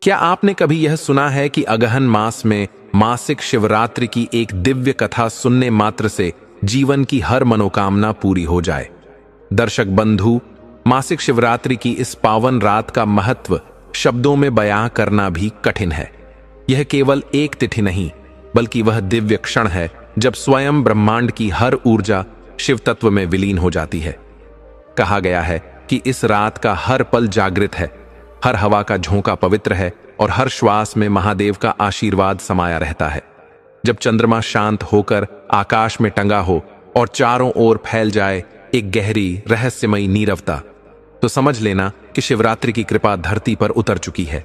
क्या आपने कभी यह सुना है कि अगहन मास में मासिक शिवरात्रि की एक दिव्य कथा सुनने मात्र से जीवन की हर मनोकामना पूरी हो जाए? दर्शक बंधु, मासिक शिवरात्रि की इस पावन रात का महत्व शब्दों में बयां करना भी कठिन है। यह केवल एक तिथि नहीं, बल्कि वह दिव्य क्षण है जब स्वयं ब्रह्मांड की हर ऊर्जा शिव तत्व में विलीन हो जाती है। कहा गया है कि इस रात का हर पल जागृत है, हर हवा का झोंका पवित्र है और हर श्वास में महादेव का आशीर्वाद समाया रहता है। जब चंद्रमा शांत होकर आकाश में टंगा हो और चारों ओर फैल जाए एक गहरी रहस्यमयी नीरवता, तो समझ लेना कि शिवरात्रि की कृपा धरती पर उतर चुकी है।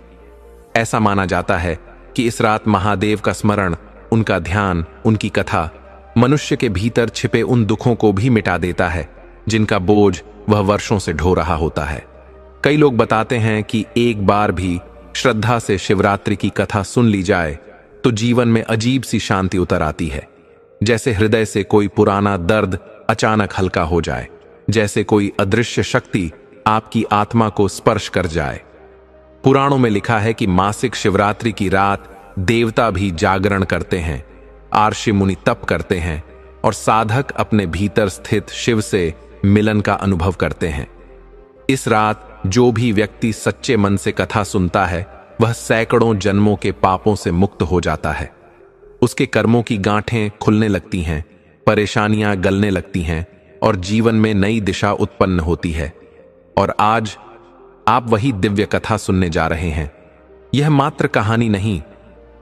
ऐसा माना जाता है कि इस रात महादेव का स्मरण, उनका ध्यान, उनकी कथा मनुष्य के भीतर छिपे उन दुखों को भी मिटा देता है जिनका बोझ वह वर्षों से ढो रहा होता है। कई लोग बताते हैं कि एक बार भी श्रद्धा से शिवरात्रि की कथा सुन ली जाए तो जीवन में अजीब सी शांति उतर आती है। जैसे हृदय से कोई पुराना दर्द अचानक हल्का हो जाए, जैसे कोई अदृश्य शक्ति आपकी आत्मा को स्पर्श कर जाए। पुराणों में लिखा है कि मासिक शिवरात्रि की रात देवता भी जागरण करते हैं, आर्षि मुनि तप करते हैं और साधक अपने भीतर स्थित शिव से मिलन का अनुभव करते हैं। इस रात जो भी व्यक्ति सच्चे मन से कथा सुनता है, वह सैकड़ों जन्मों के पापों से मुक्त हो जाता है। उसके कर्मों की गांठें खुलने लगती हैं, परेशानियां गलने लगती हैं और जीवन में नई दिशा उत्पन्न होती है। और आज आप वही दिव्य कथा सुनने जा रहे हैं। यह मात्र कहानी नहीं,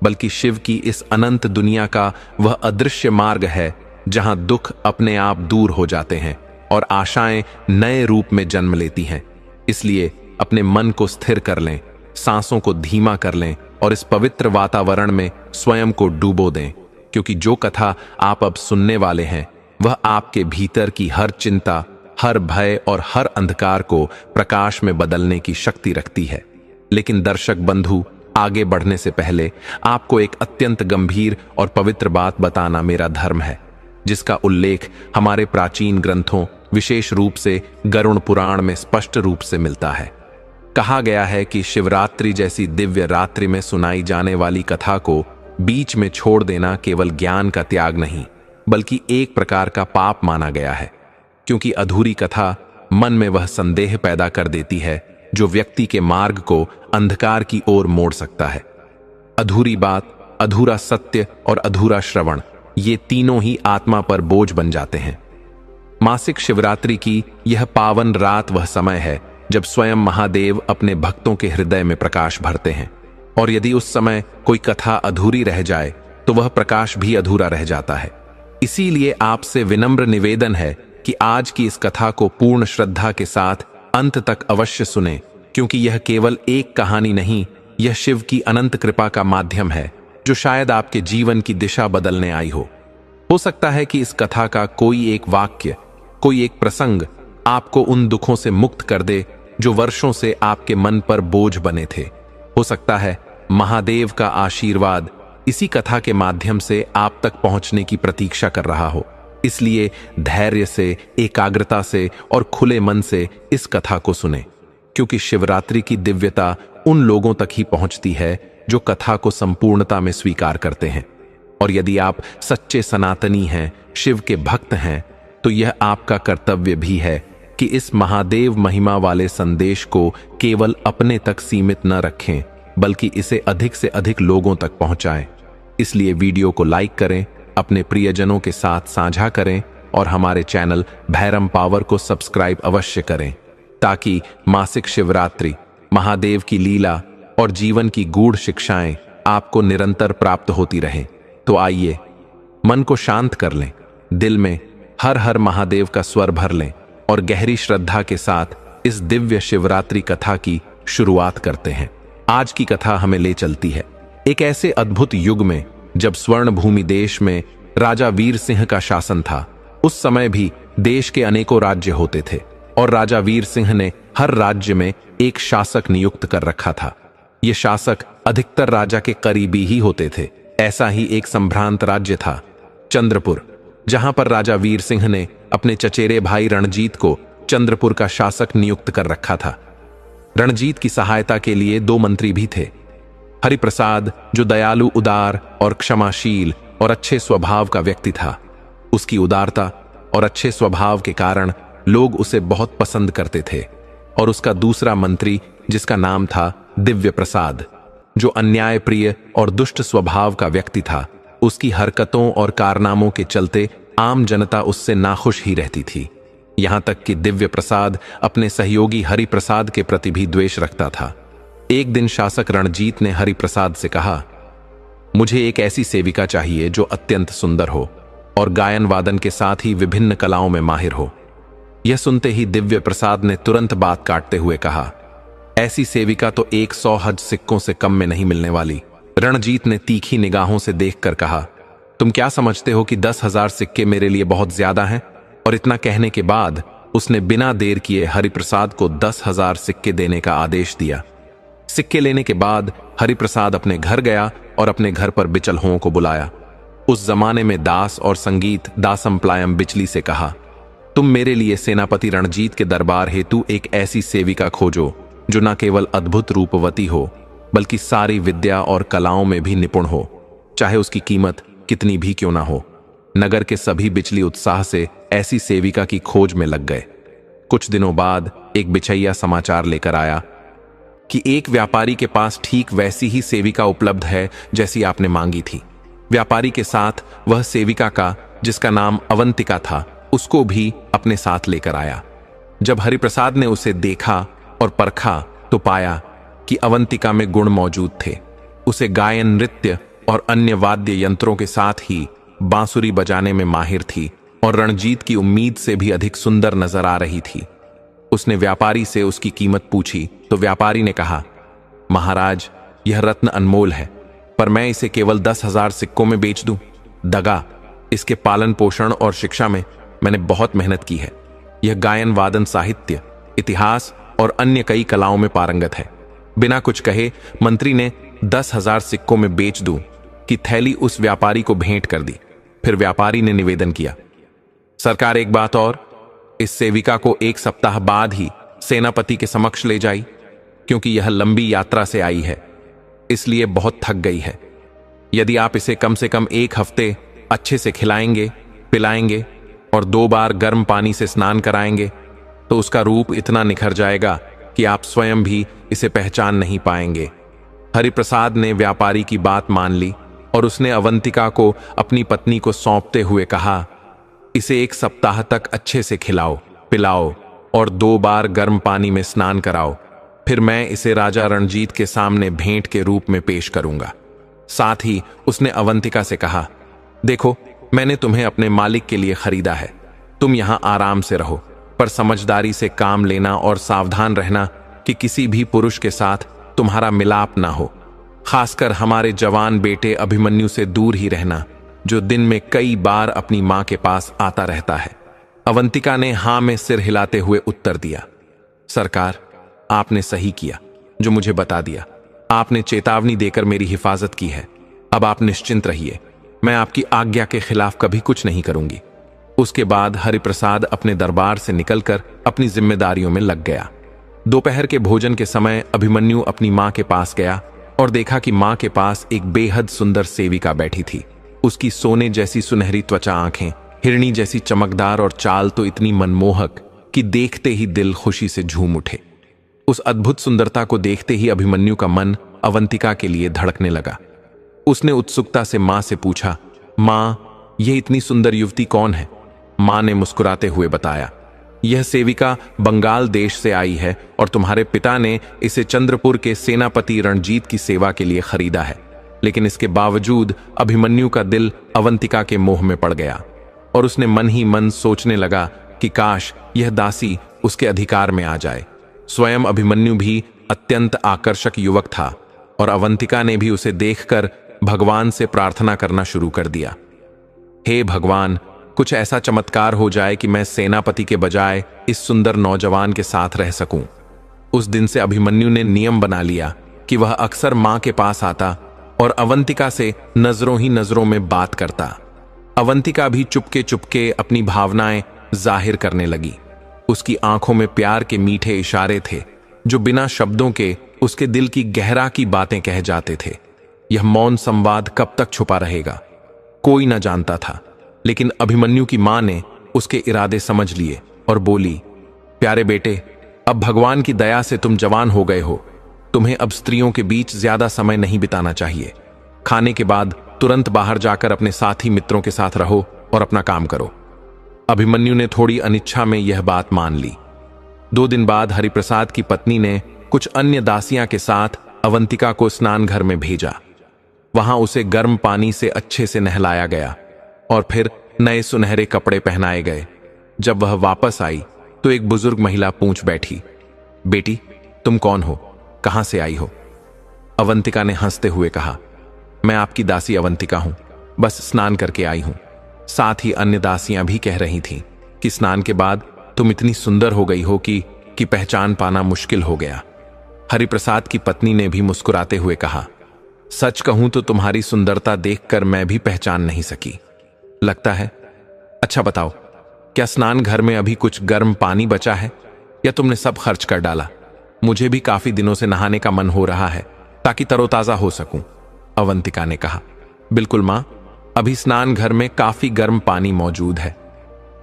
बल्कि शिव की इस अनंत दुनिया का वह अदृश्य मार्ग है जहां दुख अपने आप दूर हो जाते हैं और आशाएं नए रूप में जन्म लेती हैं। इसलिए अपने मन को स्थिर कर लें, सांसों को धीमा कर लें और इस पवित्र वातावरण में स्वयं को डूबो दें, क्योंकि जो कथा आप अब सुनने वाले हैं वह आपके भीतर की हर चिंता, हर भय और हर अंधकार को प्रकाश में बदलने की शक्ति रखती है। लेकिन दर्शक बंधु, आगे बढ़ने से पहले आपको एक अत्यंत गंभीर और पवित्र बात बताना मेरा धर्म है, जिसका उल्लेख हमारे प्राचीन ग्रंथों, विशेष रूप से गरुड़ पुराण में स्पष्ट रूप से मिलता है। कहा गया है कि शिवरात्रि जैसी दिव्य रात्रि में सुनाई जाने वाली कथा को बीच में छोड़ देना केवल ज्ञान का त्याग नहीं, बल्कि एक प्रकार का पाप माना गया है, क्योंकि अधूरी कथा मन में वह संदेह पैदा कर देती है जो व्यक्ति के मार्ग को अंधकार की ओर मोड़ सकता है। अधूरी बात, अधूरा सत्य और अधूरा श्रवण, ये तीनों ही आत्मा पर बोझ बन जाते हैं। मासिक शिवरात्रि की यह पावन रात वह समय है जब स्वयं महादेव अपने भक्तों के हृदय में प्रकाश भरते हैं, और यदि उस समय कोई कथा अधूरी रह जाए तो वह प्रकाश भी अधूरा रह जाता है। इसीलिए आपसे विनम्र निवेदन है कि आज की इस कथा को पूर्ण श्रद्धा के साथ अंत तक अवश्य सुने, क्योंकि यह केवल एक कहानी नहीं, यह शिव की अनंत कृपा का माध्यम है जो शायद आपके जीवन की दिशा बदलने आई हो सकता है कि इस कथा का कोई एक वाक्य, कोई एक प्रसंग आपको उन दुखों से मुक्त कर दे जो वर्षों से आपके मन पर बोझ बने थे। हो सकता है महादेव का आशीर्वाद इसी कथा के माध्यम से आप तक पहुंचने की प्रतीक्षा कर रहा हो। इसलिए धैर्य से, एकाग्रता से और खुले मन से इस कथा को सुने, क्योंकि शिवरात्रि की दिव्यता उन लोगों तक ही पहुंचती है जो कथा को संपूर्णता में स्वीकार करते हैं। और यदि आप सच्चे सनातनी हैं, शिव के भक्त हैं, तो यह आपका कर्तव्य भी है कि इस महादेव महिमा वाले संदेश को केवल अपने तक सीमित न रखें, बल्कि इसे अधिक से अधिक लोगों तक पहुंचाएं। इसलिए वीडियो को लाइक करें, अपने प्रियजनों के साथ साझा करें और हमारे चैनल भैरम पावर को सब्सक्राइब अवश्य करें, ताकि मासिक शिवरात्रि, महादेव की लीला और जीवन की गूढ़ शिक्षाएं आपको निरंतर प्राप्त होती रहें। तो आइए मन को शांत कर लें, दिल में हर हर महादेव का स्वर भर लें और गहरी श्रद्धा के साथ इस दिव्य शिवरात्रि कथा की शुरुआत करते हैं। आज की कथा हमें ले चलती है एक ऐसे अद्भुत युग में जब स्वर्ण भूमि देश में राजा वीर सिंह का शासन था। उस समय भी देश के अनेकों राज्य होते थे और राजा वीर सिंह ने हर राज्य में एक शासक नियुक्त कर रखा था। ये शासक अधिकतर राजा के करीबी ही होते थे। ऐसा ही एक संभ्रांत राज्य था चंद्रपुर, जहां पर राजा वीर सिंह ने अपने चचेरे भाई रणजीत को चंद्रपुर का शासक नियुक्त कर रखा था। रणजीत की सहायता के लिए 2 मंत्री भी थे, हरिप्रसाद, जो दयालु, उदार और क्षमाशील और अच्छे स्वभाव का व्यक्ति था, उसकी उदारता और अच्छे स्वभाव के कारण लोग उसे बहुत पसंद करते थे। और उसका दूसरा मंत्री, जिसका नाम था दिव्य प्रसाद, जो अन्याय प्रिय और दुष्ट स्वभाव का व्यक्ति था, उसकी हरकतों और कारनामों के चलते आम जनता उससे नाखुश ही रहती थी। यहां तक कि दिव्य प्रसाद अपने सहयोगी हरिप्रसाद के प्रति भी द्वेष रखता था। एक दिन शासक रणजीत ने हरिप्रसाद से कहा, मुझे एक ऐसी सेविका चाहिए जो अत्यंत सुंदर हो और गायन वादन के साथ ही विभिन्न कलाओं में माहिर हो। यह सुनते ही दिव्य प्रसाद ने तुरंत बात काटते हुए कहा, ऐसी सेविका तो 100 हज सिक्कों से कम में नहीं मिलने वाली। रणजीत ने तीखी निगाहों से देखकर कहा, तुम क्या समझते हो कि 10,000 सिक्के मेरे लिए बहुत ज्यादा हैं? और इतना कहने के बाद उसने बिना देर किए हरिप्रसाद को 10,000 सिक्के देने का आदेश दिया। सिक्के लेने के बाद हरिप्रसाद अपने घर गया और अपने घर पर बिचलहों को बुलाया। उस जमाने में दास और संगीत दासम प्लायम बिचली से कहा, तुम मेरे लिए सेनापति रणजीत के दरबार हेतु एक ऐसी सेविका खोजो जो न केवल अद्भुत रूपवती हो बल्कि सारी विद्या और कलाओं में भी निपुण हो, चाहे उसकी कीमत कितनी भी क्यों ना हो। नगर के सभी बिचली उत्साह से ऐसी सेविका की खोज में लग गए। कुछ दिनों बाद एक बिचैया समाचार लेकर आया कि एक व्यापारी के पास ठीक वैसी ही सेविका उपलब्ध है जैसी आपने मांगी थी। व्यापारी के साथ वह सेविका का, जिसका नाम अवंतिका था, उसको भी अपने साथ लेकर आया। जब हरिप्रसाद ने उसे देखा और परखा तो पाया कि अवंतिका में गुण मौजूद थे। उसे गायन, नृत्य और अन्य वाद्य यंत्रों के साथ ही बांसुरी बजाने में माहिर थी और रणजीत की उम्मीद से भी अधिक सुंदर नजर आ रही थी। उसने व्यापारी से उसकी कीमत पूछी तो व्यापारी ने कहा, महाराज, यह रत्न अनमोल है, पर मैं इसे केवल 10,000 सिक्कों में बेच दूं। दगा, इसके पालन पोषण और शिक्षा में मैंने बहुत मेहनत की है। यह गायन, वादन, साहित्य, इतिहास और अन्य कई कलाओं में पारंगत है। बिना कुछ कहे मंत्री ने 10,000 सिक्कों में बेच दूं की थैली उस व्यापारी को भेंट कर दी। फिर व्यापारी ने निवेदन किया, सरकार, एक बात और, इस सेविका को 1 सप्ताह बाद ही सेनापति के समक्ष ले जाई, क्योंकि यह लंबी यात्रा से आई है, इसलिए बहुत थक गई है। यदि आप इसे कम से कम 1 हफ्ते अच्छे से खिलाएंगे, पिलाएंगे और 2 बार गर्म पानी से स्नान कराएंगे तो उसका रूप इतना निखर जाएगा कि आप स्वयं भी इसे पहचान नहीं पाएंगे। हरिप्रसाद ने व्यापारी की बात मान ली और उसने अवंतिका को अपनी पत्नी को सौंपते हुए कहा, इसे 1 सप्ताह तक अच्छे से खिलाओ, पिलाओ और 2 बार गर्म पानी में स्नान कराओ। फिर मैं इसे राजा रणजीत के सामने भेंट के रूप में पेश करूंगा। साथ ही उसने अवंतिका से कहा, देखो, मैंने तुम्हें अपने मालिक के लिए खरीदा है। तुम यहां आराम से रहो, पर समझदारी से काम लेना और सावधान रहना कि किसी भी पुरुष के साथ तुम्हारा मिलाप ना हो। खासकर हमारे जवान बेटे अभिमन्यु से दूर ही रहना, जो दिन में कई बार अपनी मां के पास आता रहता है। अवंतिका ने हां में सिर हिलाते हुए उत्तर दिया, सरकार, आपने सही किया जो मुझे बता दिया। आपने चेतावनी देकर मेरी हिफाजत की है। अब आप निश्चिंत रहिए, मैं आपकी आज्ञा के खिलाफ कभी कुछ नहीं करूंगी। उसके बाद हरिप्रसाद अपने दरबार से निकलकर अपनी जिम्मेदारियों में लग गया। दोपहर के भोजन के समय अभिमन्यु अपनी मां के पास गया और देखा कि मां के पास एक बेहद सुंदर सेविका बैठी थी। उसकी सोने जैसी सुनहरी त्वचा, आंखें हिरणी जैसी चमकदार और चाल तो इतनी मनमोहक कि देखते ही दिल खुशी से झूम उठे। उस अद्भुत सुंदरता को देखते ही अभिमन्यु का मन अवंतिका के लिए धड़कने लगा। उसने उत्सुकता से मां से पूछा, मां, यह इतनी सुंदर युवती कौन है? मां ने मुस्कुराते हुए बताया, यह सेविका बंगाल देश से आई है और तुम्हारे पिता ने इसे चंद्रपुर के सेनापति रणजीत की सेवा के लिए खरीदा है। लेकिन इसके बावजूद अभिमन्यु का दिल अवंतिका के मोह में पड़ गया और उसने मन ही मन सोचने लगा कि काश यह दासी उसके अधिकार में आ जाए। स्वयं अभिमन्यु भी अत्यंत आकर्षक युवक था और अवंतिका ने भी उसे देखकर भगवान से प्रार्थना करना शुरू कर दिया, हे भगवान, कुछ ऐसा चमत्कार हो जाए कि मैं सेनापति के बजाय इस सुंदर नौजवान के साथ रह सकूं। उस दिन से अभिमन्यु ने नियम बना लिया कि वह अक्सर मां के पास आता और अवंतिका से नजरों ही नजरों में बात करता। अवंतिका भी चुपके चुपके अपनी भावनाएं जाहिर करने लगी। उसकी आंखों में प्यार के मीठे इशारे थे जो बिना शब्दों के उसके दिल की गहरा की बातें कह जाते थे। यह मौन संवाद कब तक छुपा रहेगा, कोई न जानता था, लेकिन अभिमन्यु की मां ने उसके इरादे समझ लिए और बोली, प्यारे बेटे, अब भगवान की दया से तुम जवान हो गए हो। तुम्हें अब स्त्रियों के बीच ज्यादा समय नहीं बिताना चाहिए। खाने के बाद तुरंत बाहर जाकर अपने साथी मित्रों के साथ रहो और अपना काम करो। अभिमन्यु ने थोड़ी अनिच्छा में यह बात मान ली। 2 दिन बाद हरिप्रसाद की पत्नी ने कुछ अन्य दासियां के साथ अवंतिका को स्नान घर में भेजा। वहां उसे गर्म पानी से अच्छे से नहलाया गया और फिर नए सुनहरे कपड़े पहनाए गए। जब वह वापस आई तो एक बुजुर्ग महिला पूछ बैठी, बेटी, तुम कौन हो, कहां से आई हो? अवंतिका ने हंसते हुए कहा, मैं आपकी दासी अवंतिका हूं, बस स्नान करके आई हूं। साथ ही अन्य दासियां भी कह रही थीं कि स्नान के बाद तुम इतनी सुंदर हो गई हो कि पहचान पाना मुश्किल हो गया। हरिप्रसाद की पत्नी ने भी मुस्कुराते हुए कहा, सच कहूं तो तुम्हारी सुंदरता देखकर मैं भी पहचान नहीं सकी, लगता है। अच्छा बताओ, क्या स्नान घर में अभी कुछ गर्म पानी बचा है या तुमने सब खर्च कर डाला? मुझे भी काफी दिनों से नहाने का मन हो रहा है ताकि तरोताजा हो सकूं। अवंतिका ने कहा, बिल्कुल मां, अभी स्नान घर में काफी गर्म पानी मौजूद है।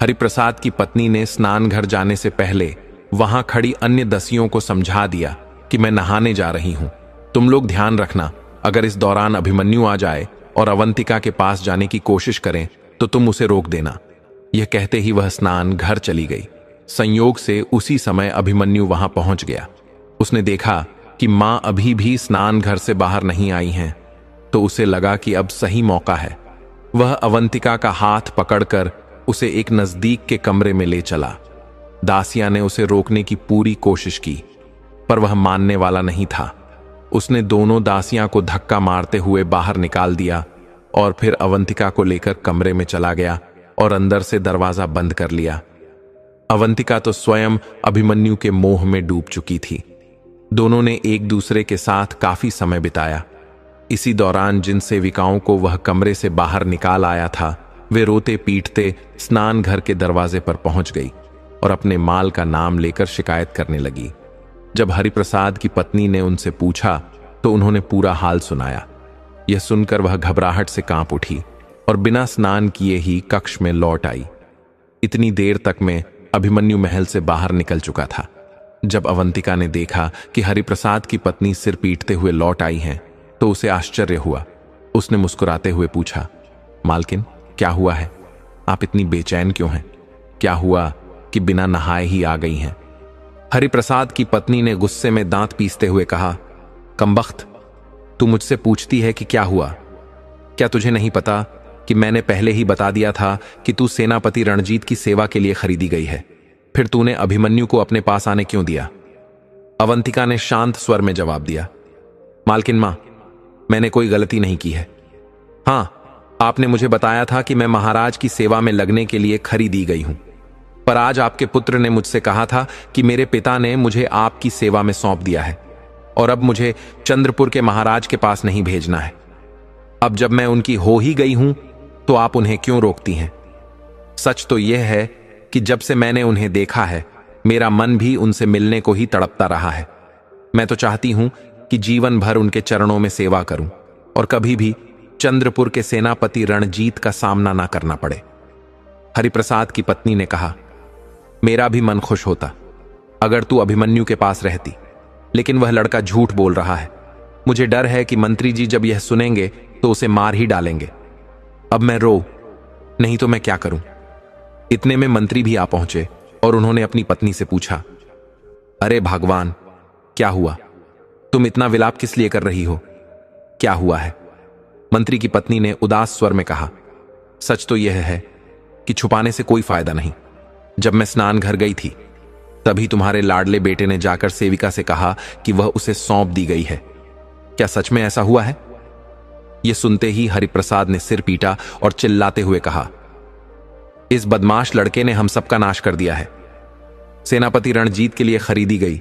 हरिप्रसाद की पत्नी ने स्नान घर जाने से पहले वहां खड़ी अन्य दसियों को समझा दिया कि मैं नहाने जा रही हूं। तुम लोग ध्यान रखना, अगर इस दौरान अभिमन्यु आ जाए और अवंतिका के पास जाने की कोशिश करें तो तुम उसे रोक देना। यह कहते ही वह स्नान घर चली गई। संयोग से उसी समय अभिमन्यु वहां पहुंच गया। उसने देखा कि मां अभी भी स्नान घर से बाहर नहीं आई हैं, तो उसे लगा कि अब सही मौका है। वह अवंतिका का हाथ पकड़कर उसे एक नजदीक के कमरे में ले चला। दासिया ने उसे रोकने की पूरी कोशिश की, पर वह मानने वाला नहीं था। उसने दोनों दासियां को धक्का मारते हुए बाहर निकाल दिया और फिर अवंतिका को लेकर कमरे में चला गया और अंदर से दरवाजा बंद कर लिया। अवंतिका तो स्वयं अभिमन्यु के मोह में डूब चुकी थी। दोनों ने एक दूसरे के साथ काफी समय बिताया। इसी दौरान जिन सेविकाओं को वह कमरे से बाहर निकाल आया था, वे रोते पीटते स्नान घर के दरवाजे पर पहुंच गई और अपने माल का नाम लेकर शिकायत करने लगी। जब हरिप्रसाद की पत्नी ने उनसे पूछा तो उन्होंने पूरा हाल सुनाया। यह सुनकर वह घबराहट से कांप उठी और बिना स्नान किए ही कक्ष में लौट आई। इतनी देर तक में अभिमन्यु महल से बाहर निकल चुका था। जब अवंतिका ने देखा कि हरिप्रसाद की पत्नी सिर पीटते हुए लौट आई हैं, तो उसे आश्चर्य हुआ। उसने मुस्कुराते हुए पूछा, मालकिन, क्या हुआ है? आप इतनी बेचैन क्यों हैं? क्या हुआ कि बिना नहाए ही आ गई हैं? हरिप्रसाद की पत्नी ने गुस्से में दांत पीसते हुए कहा, कमबख्त, तू मुझसे पूछती है कि क्या हुआ? क्या तुझे नहीं पता कि मैंने पहले ही बता दिया था कि तू सेनापति रणजीत की सेवा के लिए खरीदी गई है? फिर तूने अभिमन्यु को अपने पास आने क्यों दिया? अवंतिका ने शांत स्वर में जवाब दिया, मालकिन मां, मैंने कोई गलती नहीं की है। हां, आपने मुझे बताया था कि मैं महाराज की सेवा में लगने के लिए खरीदी गई हूं, पर आज आपके पुत्र ने मुझसे कहा था कि मेरे पिता ने मुझे आपकी सेवा में सौंप दिया है और अब मुझे चंद्रपुर के महाराज के पास नहीं भेजना है। अब जब मैं उनकी हो ही गई हूं तो आप उन्हें क्यों रोकती हैं? सच तो यह है कि जब से मैंने उन्हें देखा है, मेरा मन भी उनसे मिलने को ही तड़पता रहा है। मैं तो चाहती हूं कि जीवन भर उनके चरणों में सेवा करूं और कभी भी चंद्रपुर के सेनापति रणजीत का सामना ना करना पड़े। हरिप्रसाद की पत्नी ने कहा, मेरा भी मन खुश होता अगर तू अभिमन्यु के पास रहती, लेकिन वह लड़का झूठ बोल रहा है। मुझे डर है कि मंत्री जी जब यह सुनेंगे तो उसे मार ही डालेंगे। अब मैं रो नहीं तो मैं क्या करूं? इतने में मंत्री भी आ पहुंचे और उन्होंने अपनी पत्नी से पूछा, अरे भगवान, क्या हुआ? तुम इतना विलाप किस लिए कर रही हो? क्या हुआ है? मंत्री की पत्नी ने उदास स्वर में कहा, सच तो यह है कि छुपाने से कोई फायदा नहीं। जब मैं स्नान घर गई थी तभी तुम्हारे लाडले बेटे ने जाकर सेविका से कहा कि वह उसे सौंप दी गई है। क्या सच में ऐसा हुआ है? यह सुनते ही हरिप्रसाद ने सिर पीटा और चिल्लाते हुए कहा, इस बदमाश लड़के ने हम सबका नाश कर दिया है। सेनापति रणजीत के लिए खरीदी गई,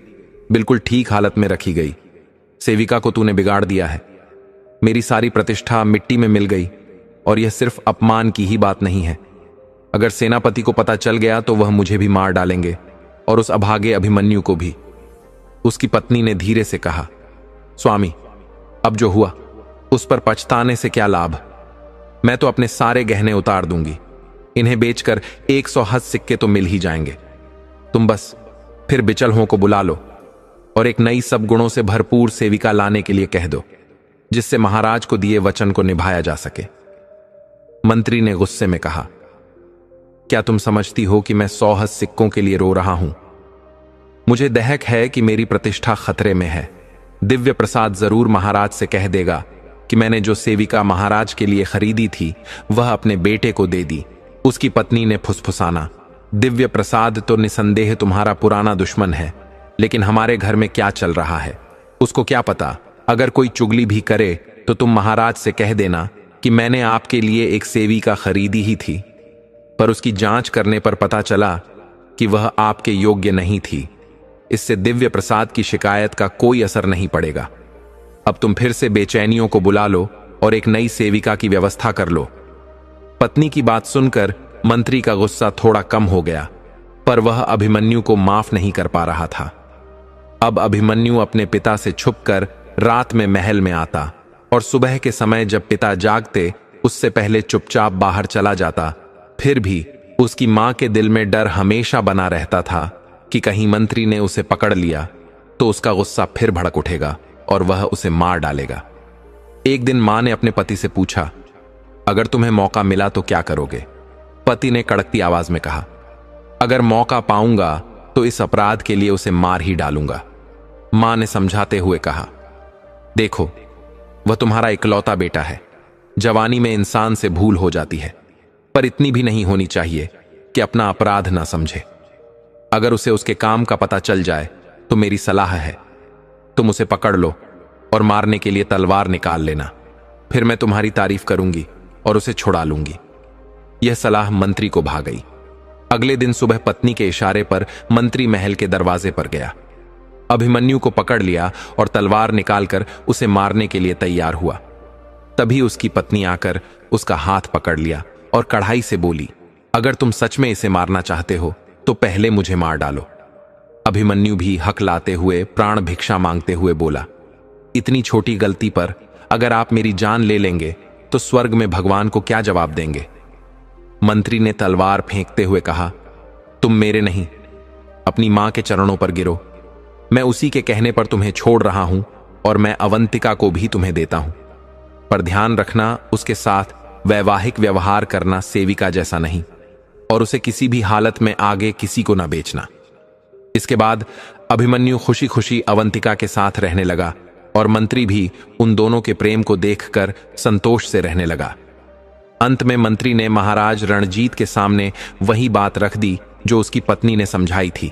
बिल्कुल ठीक हालत में रखी गई सेविका को तूने बिगाड़ दिया है। मेरी सारी प्रतिष्ठा मिट्टी में मिल गई और यह सिर्फ अपमान की ही बात नहीं है। अगर सेनापति को पता चल गया तो वह मुझे भी मार डालेंगे और उस अभागे अभिमन्यु को भी। उसकी पत्नी ने धीरे से कहा, स्वामी, अब जो हुआ उस पर पछताने से क्या लाभ। मैं तो अपने सारे गहने उतार दूंगी, इन्हें बेचकर 110 सिक्के तो मिल ही जाएंगे। तुम बस फिर बिचलहों को बुला लो और एक नई सब गुणों से भरपूर सेविका लाने के लिए कह दो, जिससे महाराज को दिए वचन को निभाया जा सके। मंत्री ने गुस्से में कहा, क्या तुम समझती हो कि मैं 110 सिक्कों के लिए रो रहा हूं? मुझे दहक है कि मेरी प्रतिष्ठा खतरे में है। दिव्य प्रसाद जरूर महाराज से कह देगा कि मैंने जो सेविका महाराज के लिए खरीदी थी वह अपने बेटे को दे दी। उसकी पत्नी ने फुसफुसाना, दिव्य प्रसाद तो निसंदेह तुम्हारा पुराना दुश्मन है, लेकिन हमारे घर में क्या चल रहा है उसको क्या पता। अगर कोई चुगली भी करे तो तुम महाराज से कह देना कि मैंने आपके लिए एक सेविका खरीदी ही थी, पर उसकी जांच करने पर पता चला कि वह आपके योग्य नहीं थी। इससे दिव्य प्रसाद की शिकायत का कोई असर नहीं पड़ेगा। अब तुम फिर से बेचैनियों को बुला लो और एक नई सेविका की व्यवस्था कर लो। पत्नी की बात सुनकर मंत्री का गुस्सा थोड़ा कम हो गया, पर वह अभिमन्यु को माफ नहीं कर पा रहा था। अब अभिमन्यु अपने पिता से छुपकर रात में महल में आता और सुबह के समय जब पिता जागते उससे पहले चुपचाप बाहर चला जाता। फिर भी उसकी मां के दिल में डर हमेशा बना रहता था कि कहीं मंत्री ने उसे पकड़ लिया तो उसका गुस्सा फिर भड़क उठेगा और वह उसे मार डालेगा। एक दिन मां ने अपने पति से पूछा, अगर तुम्हें मौका मिला तो क्या करोगे? पति ने कड़कती आवाज में कहा, अगर मौका पाऊंगा तो इस अपराध के लिए उसे मार ही डालूंगा। मां ने समझाते हुए कहा, देखो, वह तुम्हारा इकलौता बेटा है। जवानी में इंसान से भूल हो जाती है, पर इतनी भी नहीं होनी चाहिए कि अपना अपराध ना समझे। अगर उसे उसके काम का पता चल जाए तो मेरी सलाह है, तुम उसे पकड़ लो और मारने के लिए तलवार निकाल लेना। फिर मैं तुम्हारी तारीफ करूंगी और उसे छुड़ा लूंगी। यह सलाह मंत्री को भा गई। अगले दिन सुबह पत्नी के इशारे पर मंत्री महल के दरवाजे पर गया, अभिमन्यु को पकड़ लिया और तलवार निकालकर उसे मारने के लिए तैयार हुआ। तभी उसकी पत्नी आकर उसका हाथ पकड़ लिया और कड़ाई से बोली, अगर तुम सच में इसे मारना चाहते हो तो पहले मुझे मार डालो। अभिमन्यु भी हकलाते हुए प्राण भिक्षा मांगते हुए बोला, इतनी छोटी गलती पर अगर आप मेरी जान ले लेंगे तो स्वर्ग में भगवान को क्या जवाब देंगे? मंत्री ने तलवार फेंकते हुए कहा, तुम मेरे नहीं, अपनी मां के चरणों पर गिरो। मैं उसी के कहने पर तुम्हें छोड़ रहा हूं और मैं अवंतिका को भी तुम्हें देता हूं, पर ध्यान रखना उसके साथ वैवाहिक व्यवहार करना सेविका जैसा नहीं, और उसे किसी भी हालत में आगे किसी को ना बेचना। इसके बाद अभिमन्यु खुशी खुशी अवंतिका के साथ रहने लगा और मंत्री भी उन दोनों के प्रेम को देखकर संतोष से रहने लगा। अंत में मंत्री ने महाराज रणजीत के सामने वही बात रख दी जो उसकी पत्नी ने समझाई थी।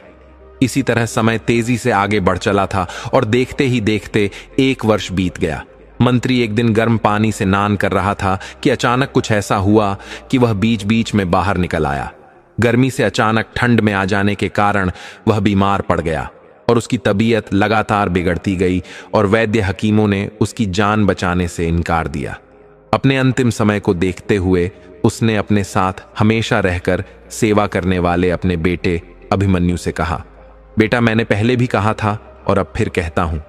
इसी तरह समय तेजी से आगे बढ़ चला था और देखते ही देखते 1 वर्ष बीत गया। मंत्री एक दिन गर्म पानी से स्नान कर रहा था कि अचानक कुछ ऐसा हुआ कि वह बीच बीच में बाहर निकल आया। गर्मी से अचानक ठंड में आ जाने के कारण वह बीमार पड़ गया और उसकी तबीयत लगातार बिगड़ती गई और वैद्य हकीमों ने उसकी जान बचाने से इनकार दिया। अपने अंतिम समय को देखते हुए उसने अपने साथ हमेशा रहकर सेवा करने वाले अपने बेटे अभिमन्यु से कहा, बेटा, मैंने पहले भी कहा था और अब फिर कहता हूं,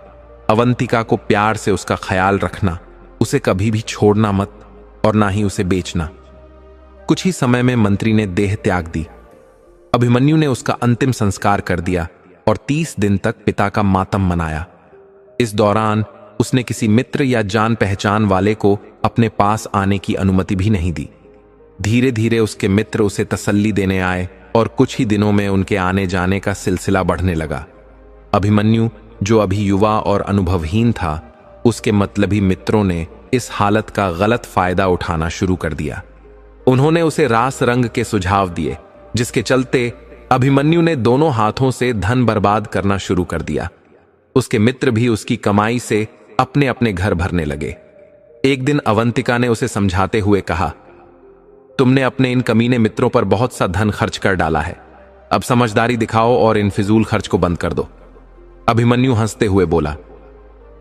अवंतिका को प्यार से उसका ख्याल रखना, उसे कभी भी छोड़ना मत और ना ही उसे बेचना। कुछ ही समय में मंत्री ने देह त्याग दी। अभिमन्यु ने उसका अंतिम संस्कार कर दिया और 30 दिन तक पिता का मातम मनाया। इस दौरान उसने किसी मित्र या जान पहचान वाले को अपने पास आने की अनुमति भी नहीं दी। धीरे धीरे उसके मित्र उसे तसल्ली देने आए और कुछ ही दिनों में उनके आने जाने का सिलसिला बढ़ने लगा। अभिमन्यु, जो अभी युवा और अनुभवहीन था, उसके मतलबी मित्रों ने इस हालत का गलत फायदा उठाना शुरू कर दिया। उन्होंने उसे रास रंग के सुझाव दिए, जिसके चलते अभिमन्यु ने दोनों हाथों से धन बर्बाद करना शुरू कर दिया। उसके मित्र भी उसकी कमाई से अपने अपने घर भरने लगे। एक दिन अवंतिका ने उसे समझाते हुए कहा, तुमने अपने इन कमीने मित्रों पर बहुत सा धन खर्च कर डाला है, अब समझदारी दिखाओ और इन फिजूल खर्च को बंद कर दो। अभिमन्यु हंसते हुए बोला,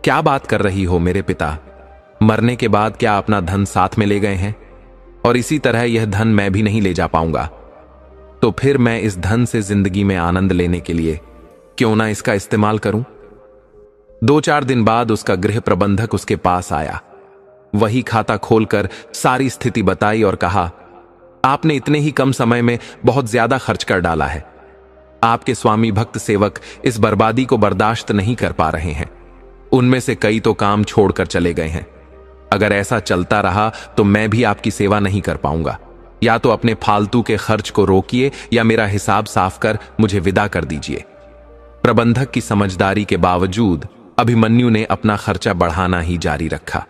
क्या बात कर रही हो मेरे पिता, मरने के बाद क्या अपना धन साथ में ले गए हैं? और इसी तरह यह धन मैं भी नहीं ले जा पाऊंगा, तो फिर मैं इस धन से जिंदगी में आनंद लेने के लिए क्यों ना इसका इस्तेमाल करूं? 2-4 दिन बाद उसका गृह प्रबंधक उसके पास आया। वही खाता खोलकर सारी स्थिति बताई और कहा, आपने इतने ही कम समय में बहुत ज्यादा खर्च कर डाला है। आपके स्वामी भक्त सेवक इस बर्बादी को बर्दाश्त नहीं कर पा रहे हैं। उनमें से कई तो काम छोड़कर चले गए हैं। अगर ऐसा चलता रहा तो मैं भी आपकी सेवा नहीं कर पाऊंगा। या तो अपने फालतू के खर्च को रोकिए या मेरा हिसाब साफ कर मुझे विदा कर दीजिए। प्रबंधक की समझदारी के बावजूद अभिमन्यु ने अपना खर्चा बढ़ाना ही जारी रखा।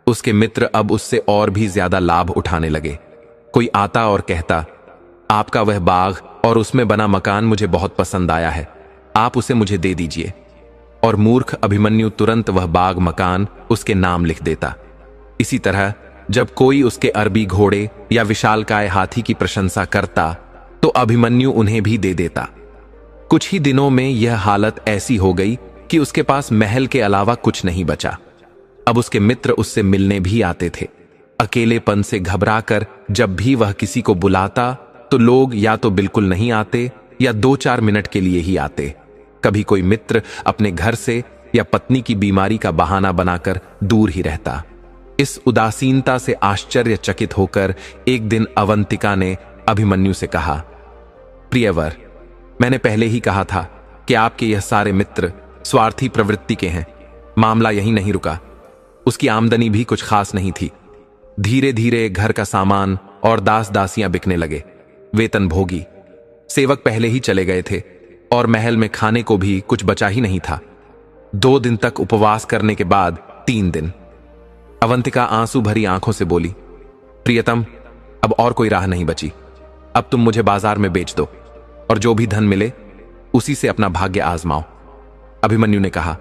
उसके मित्र अब उससे और भी ज्यादा लाभ उठाने लगे। कोई आता और कहता, आपका वह बाग और उसमें बना मकान मुझे बहुत पसंद आया है, आप उसे मुझे दे दीजिए। और मूर्ख अभिमन्यु तुरंत वह बाग मकान उसके नाम लिख देता। इसी तरह जब कोई उसके अरबी घोड़े या विशालकाय हाथी की प्रशंसा करता तो अभिमन्यु उन्हें भी दे देता। कुछ ही दिनों में यह हालत ऐसी हो गई कि उसके पास महल के अलावा कुछ नहीं बचा। अब उसके मित्र उससे मिलने भी आते थे। अकेलेपन से घबराकर जब भी वह किसी को बुलाता तो लोग या तो बिल्कुल नहीं आते या 2-4 मिनट के लिए ही आते। कभी कोई मित्र अपने घर से या पत्नी की बीमारी का बहाना बनाकर दूर ही रहता। इस उदासीनता से आश्चर्यचकित होकर एक दिन अवंतिका ने अभिमन्यु से कहा, प्रियवर, मैंने पहले ही कहा था कि आपके यह सारे मित्र स्वार्थी प्रवृत्ति के हैं। मामला यही नहीं रुका। उसकी आमदनी भी कुछ खास नहीं थी। धीरे धीरे घर का सामान और दास दासियां बिकने लगे। वेतन भोगी सेवक पहले ही चले गए थे और महल में खाने को भी कुछ बचा ही नहीं था। 2 दिन तक उपवास करने के बाद 3 दिन। अवंतिका आंसू भरी आंखों से बोली, प्रियतम, अब और कोई राह नहीं बची। अब तुम मुझे बाजार में बेच दो और जो भी धन मिले उसी से अपना भाग्य आजमाओ। अभिमन्यु ने कहा,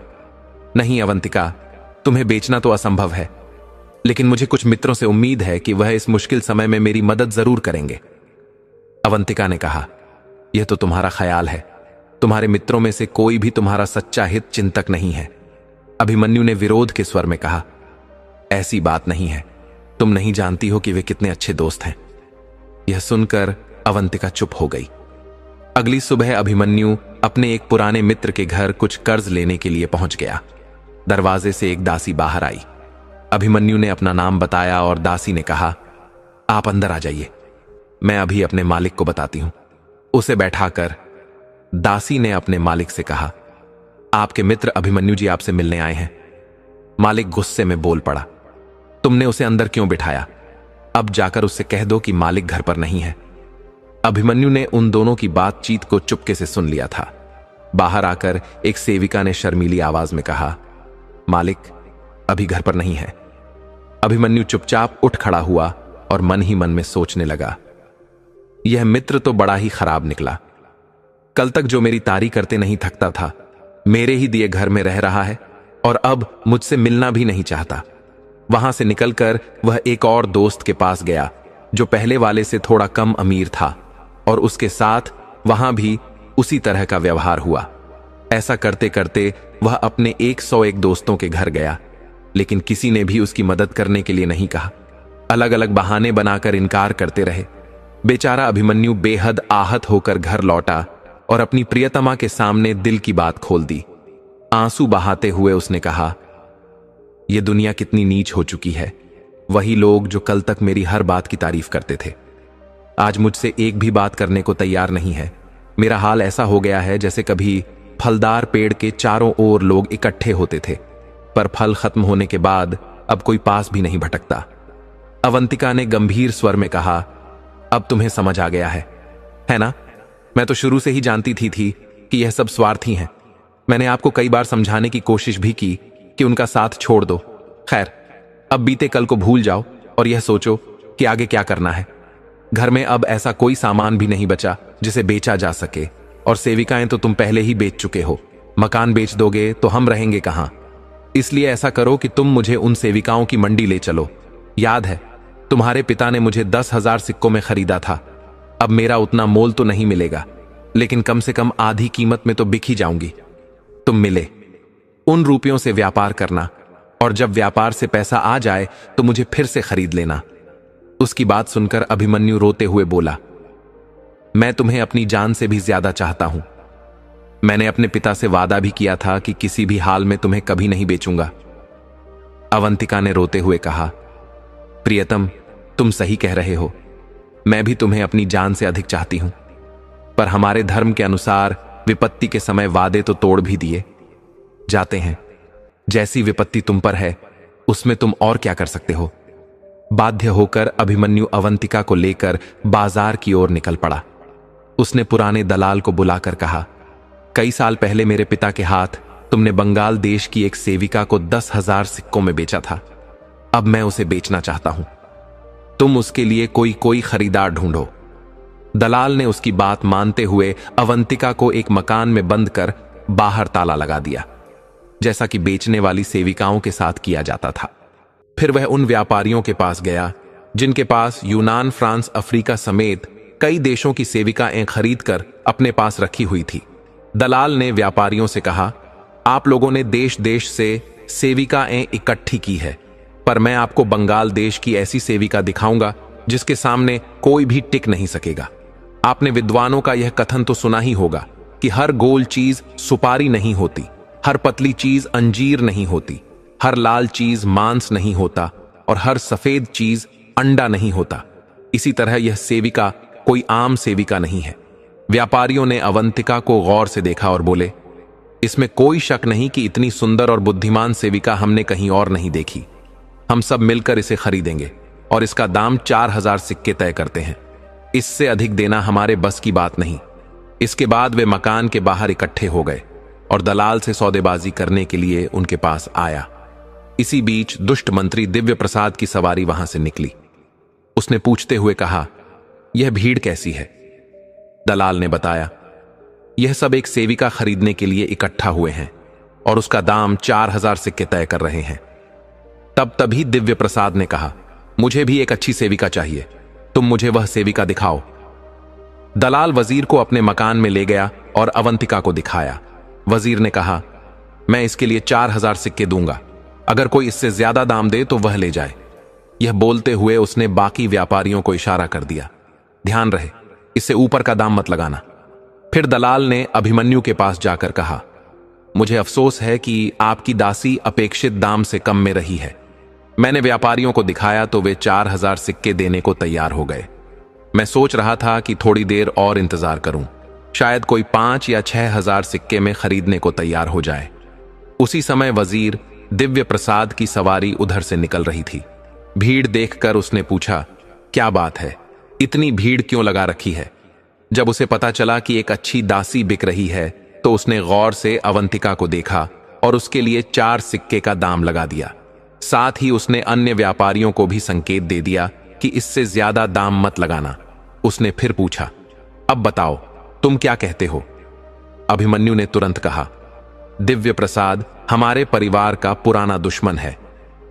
नहीं अवंतिका, तुम्हें बेचना तो असंभव है, लेकिन मुझे कुछ मित्रों से उम्मीद है कि वह इस मुश्किल समय में मेरी मदद जरूर करेंगे। अवंतिका ने कहा, यह तो तुम्हारा ख्याल है। तुम्हारे मित्रों में से कोई भी तुम्हारा सच्चा हित चिंतक नहीं है। अभिमन्यु ने विरोध के स्वर में कहा, ऐसी बात नहीं है। तुम नहीं जानती हो कि वे कितने अच्छे दोस्त हैं। यह सुनकर अवंतिका चुप हो गई। अगली सुबह अभिमन्यु अपने एक पुराने मित्र के घर कुछ कर्ज लेने के लिए पहुंच गया। दरवाजे से एक दासी बाहर आई। अभिमन्यु ने अपना नाम बताया और दासी ने कहा, आप अंदर आ जाइए, मैं अभी अपने मालिक को बताती हूं। उसे बैठाकर दासी ने अपने मालिक से कहा, आपके मित्र अभिमन्यु जी आपसे मिलने आए हैं। मालिक गुस्से में बोल पड़ा, तुमने उसे अंदर क्यों बिठाया? अब जाकर उससे कह दो कि मालिक घर पर नहीं है। अभिमन्यु ने उन दोनों की बातचीत को चुपके से सुन लिया था। बाहर आकर एक सेविका ने शर्मीली आवाज में कहा, मालिक अभी घर पर नहीं है। अभिमन्यु चुपचाप उठ खड़ा हुआ और मन ही मन में सोचने लगा, यह मित्र तो बड़ा ही खराब निकला। कल तक जो मेरी तारी करते नहीं थकता था, मेरे ही दिए घर में रह रहा है और अब मुझसे मिलना भी नहीं चाहता। वहां से निकलकर वह एक और दोस्त के पास गया जो पहले वाले से थोड़ा कम अमीर था और उसके साथ वहां भी उसी तरह का व्यवहार हुआ। ऐसा करते करते वह अपने 101 दोस्तों के घर गया, लेकिन किसी ने भी उसकी मदद करने के लिए नहीं कहा। अलग अलग बहाने बनाकर इनकार करते रहे। बेचारा अभिमन्यु बेहद आहत होकर घर लौटा और अपनी प्रियतमा के सामने दिल की बात खोल दी। आंसू बहाते हुए उसने कहा, यह दुनिया कितनी नीच हो चुकी है। वही लोग जो कल तक मेरी हर बात की तारीफ करते थे, आज मुझसे एक भी बात करने को तैयार नहीं है। मेरा हाल ऐसा हो गया है जैसे कभी फलदार पेड़ के चारों ओर लोग इकट्ठे होते थे, पर फल खत्म होने के बाद अब कोई पास भी नहीं भटकता। अवंतिका ने गंभीर स्वर में कहा, अब तुम्हें समझ आ गया है ना? मैं तो शुरू से ही जानती थी कि यह सब स्वार्थी हैं। मैंने आपको कई बार समझाने की कोशिश भी की कि उनका साथ छोड़ दो। खैर, अब बीते कल को भूल जाओ और यह सोचो कि आगे क्या करना है। घर में अब ऐसा कोई सामान भी नहीं बचा जिसे बेचा जा सके, और सेविकाएं तो तुम पहले ही बेच चुके हो। मकान बेच दोगे तो हम रहेंगे कहां? इसलिए ऐसा करो कि तुम मुझे उन सेविकाओं की मंडी ले चलो। याद है, तुम्हारे पिता ने मुझे 10,000 सिक्कों में खरीदा था। अब मेरा उतना मोल तो नहीं मिलेगा, लेकिन कम से कम आधी कीमत में तो बिक ही जाऊंगी। तुम मिले उन रुपयों से व्यापार करना, और जब व्यापार से पैसा आ जाए तो मुझे फिर से खरीद लेना। उसकी बात सुनकर अभिमन्यु रोते हुए बोला, मैं तुम्हें अपनी जान से भी ज्यादा चाहता हूं। मैंने अपने पिता से वादा भी किया था कि किसी भी हाल में तुम्हें कभी नहीं बेचूंगा। अवंतिका ने रोते हुए कहा, प्रियतम, तुम सही कह रहे हो। मैं भी तुम्हें अपनी जान से अधिक चाहती हूं, पर हमारे धर्म के अनुसार विपत्ति के समय वादे तो तोड़ भी दिए जाते हैं। जैसी विपत्ति तुम पर है उसमें तुम और क्या कर सकते हो। बाध्य होकर अभिमन्यु अवंतिका को लेकर बाजार की ओर निकल पड़ा। उसने पुराने दलाल को बुलाकर कहा, कई साल पहले मेरे पिता के हाथ तुमने बंगाल देश की एक सेविका को 10,000 सिक्कों में बेचा था। अब मैं उसे बेचना चाहता हूं। तुम उसके लिए कोई खरीदार ढूंढो। दलाल ने उसकी बात मानते हुए अवंतिका को एक मकान में बंद कर बाहर ताला लगा दिया, जैसा कि बेचने वाली सेविकाओं के साथ किया जाता था। फिर वह उन व्यापारियों के पास गया जिनके पास यूनान, फ्रांस, अफ्रीका समेत कई देशों की सेविकाएं खरीद कर अपने पास रखी हुई थी। दलाल ने व्यापारियों से कहा, आप लोगों ने देश देश से सेविकाएं इकट्ठी की है, पर मैं आपको बंगाल देश की ऐसी सेविका दिखाऊंगा जिसके सामने कोई भी टिक नहीं सकेगा। आपने विद्वानों का यह कथन तो सुना ही होगा कि हर गोल चीज सुपारी नहीं होती, हर पतली चीज अंजीर नहीं होती, हर लाल चीज मांस नहीं होता और हर सफेद चीज अंडा नहीं होता। इसी तरह यह सेविका कोई आम सेविका नहीं है। व्यापारियों ने अवंतिका को गौर से देखा और बोले, इसमें कोई शक नहीं कि इतनी सुंदर और बुद्धिमान सेविका हमने कहीं और नहीं देखी। हम सब मिलकर इसे खरीदेंगे और इसका दाम 4,000 सिक्के तय करते हैं। इससे अधिक देना हमारे बस की बात नहीं। इसके बाद वे मकान के बाहर इकट्ठे हो गए और दलाल से सौदेबाजी करने के लिए उनके पास आया। इसी बीच दुष्ट मंत्री दिव्य प्रसाद की सवारी वहां से निकली। उसने पूछते हुए कहा, यह भीड़ कैसी है? दलाल ने बताया, यह सब एक सेविका खरीदने के लिए इकट्ठा हुए हैं और उसका दाम 4,000 सिक्के तय कर रहे हैं। तभी दिव्य प्रसाद ने कहा, मुझे भी एक अच्छी सेविका चाहिए, तुम मुझे वह सेविका दिखाओ। दलाल वजीर को अपने मकान में ले गया और अवंतिका को दिखाया। वजीर ने कहा, मैं इसके लिए 4,000 सिक्के दूंगा, अगर कोई इससे ज्यादा दाम दे तो वह ले जाए। यह बोलते हुए उसने बाकी व्यापारियों को इशारा कर दिया, ध्यान रहे, इससे ऊपर का दाम मत लगाना। फिर दलाल ने अभिमन्यु के पास जाकर कहा, मुझे अफसोस है कि आपकी दासी अपेक्षित दाम से कम में रही है। मैंने व्यापारियों को दिखाया तो वे 4,000 सिक्के देने को तैयार हो गए। मैं सोच रहा था कि थोड़ी देर और इंतजार करूं, शायद कोई 5 या 6,000 सिक्के में खरीदने को तैयार हो जाए। उसी समय वजीर दिव्य प्रसाद की सवारी उधर से निकल रही थी। भीड़ देखकर उसने पूछा, क्या बात है, इतनी भीड़ क्यों लगा रखी है? जब उसे पता चला कि एक अच्छी दासी बिक रही है तो उसने गौर से अवंतिका को देखा और उसके लिए 4 सिक्के का दाम लगा दिया। साथ ही उसने अन्य व्यापारियों को भी संकेत दे दिया कि इससे ज्यादा दाम मत लगाना। उसने फिर पूछा, अब बताओ तुम क्या कहते हो? अभिमन्यु ने तुरंत कहा, दिव्य प्रसाद हमारे परिवार का पुराना दुश्मन है।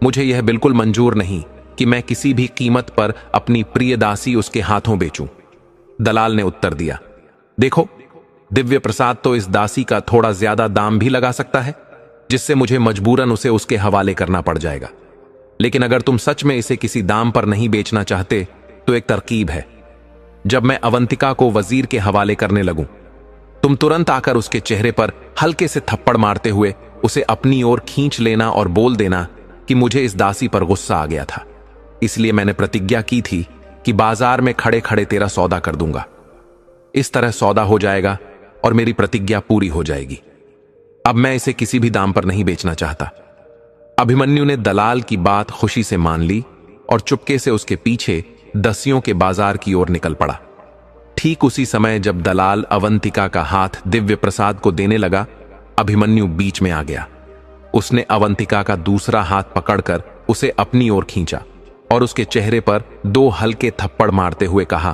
मुझे यह बिल्कुल मंजूर नहीं कि मैं किसी भी कीमत पर अपनी प्रिय दासी उसके हाथों बेचूं। दलाल ने उत्तर दिया, देखो, दिव्य प्रसाद तो इस दासी का थोड़ा ज्यादा दाम भी लगा सकता है, जिससे मुझे मजबूरन उसे उसके हवाले करना पड़ जाएगा। लेकिन अगर तुम सच में इसे किसी दाम पर नहीं बेचना चाहते तो एक तरकीब है। जब मैं अवंतिका को वजीर के हवाले करने लगूं, तुम तुरंत आकर उसके चेहरे पर हल्के से थप्पड़ मारते हुए उसे अपनी ओर खींच लेना और बोल देना कि मुझे इस दासी पर गुस्सा आ गया था, इसलिए मैंने प्रतिज्ञा की थी कि बाजार में खड़े खड़े तेरा सौदा कर दूंगा। इस तरह सौदा हो जाएगा और मेरी प्रतिज्ञा पूरी हो जाएगी। अब मैं इसे किसी भी दाम पर नहीं बेचना चाहता। अभिमन्यु ने दलाल की बात खुशी से मान ली और चुपके से उसके पीछे दसियों के बाजार की ओर निकल पड़ा। ठीक उसी समय जब दलाल अवंतिका का हाथ दिव्य प्रसाद को देने लगा, अभिमन्यु बीच में आ गया। उसने अवंतिका का दूसरा हाथ पकड़कर उसे अपनी ओर खींचा और उसके चेहरे पर 2 हल्के थप्पड़ मारते हुए कहा,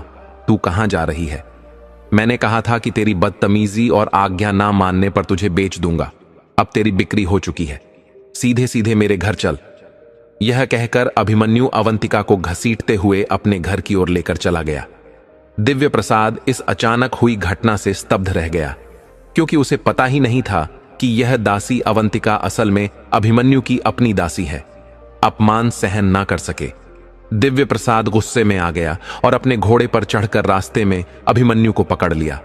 तू कहां जा रही है? मैंने कहा था कि तेरी बदतमीजी और आज्ञा ना मानने पर तुझे बेच दूंगा। अब तेरी बिक्री हो चुकी है, सीधे सीधे मेरे घर चल। यह कहकर अभिमन्यु अवंतिका को घसीटते हुए अपने घर की ओर लेकर चला गया। दिव्य प्रसाद इस अचानक हुई घटना से स्तब्ध रह गया, क्योंकि उसे पता ही नहीं था कि यह दासी अवंतिका असल में अभिमन्यु की अपनी दासी है। अपमान सहन ना कर सके दिव्य प्रसाद गुस्से में आ गया और अपने घोड़े पर चढ़कर रास्ते में अभिमन्यु को पकड़ लिया।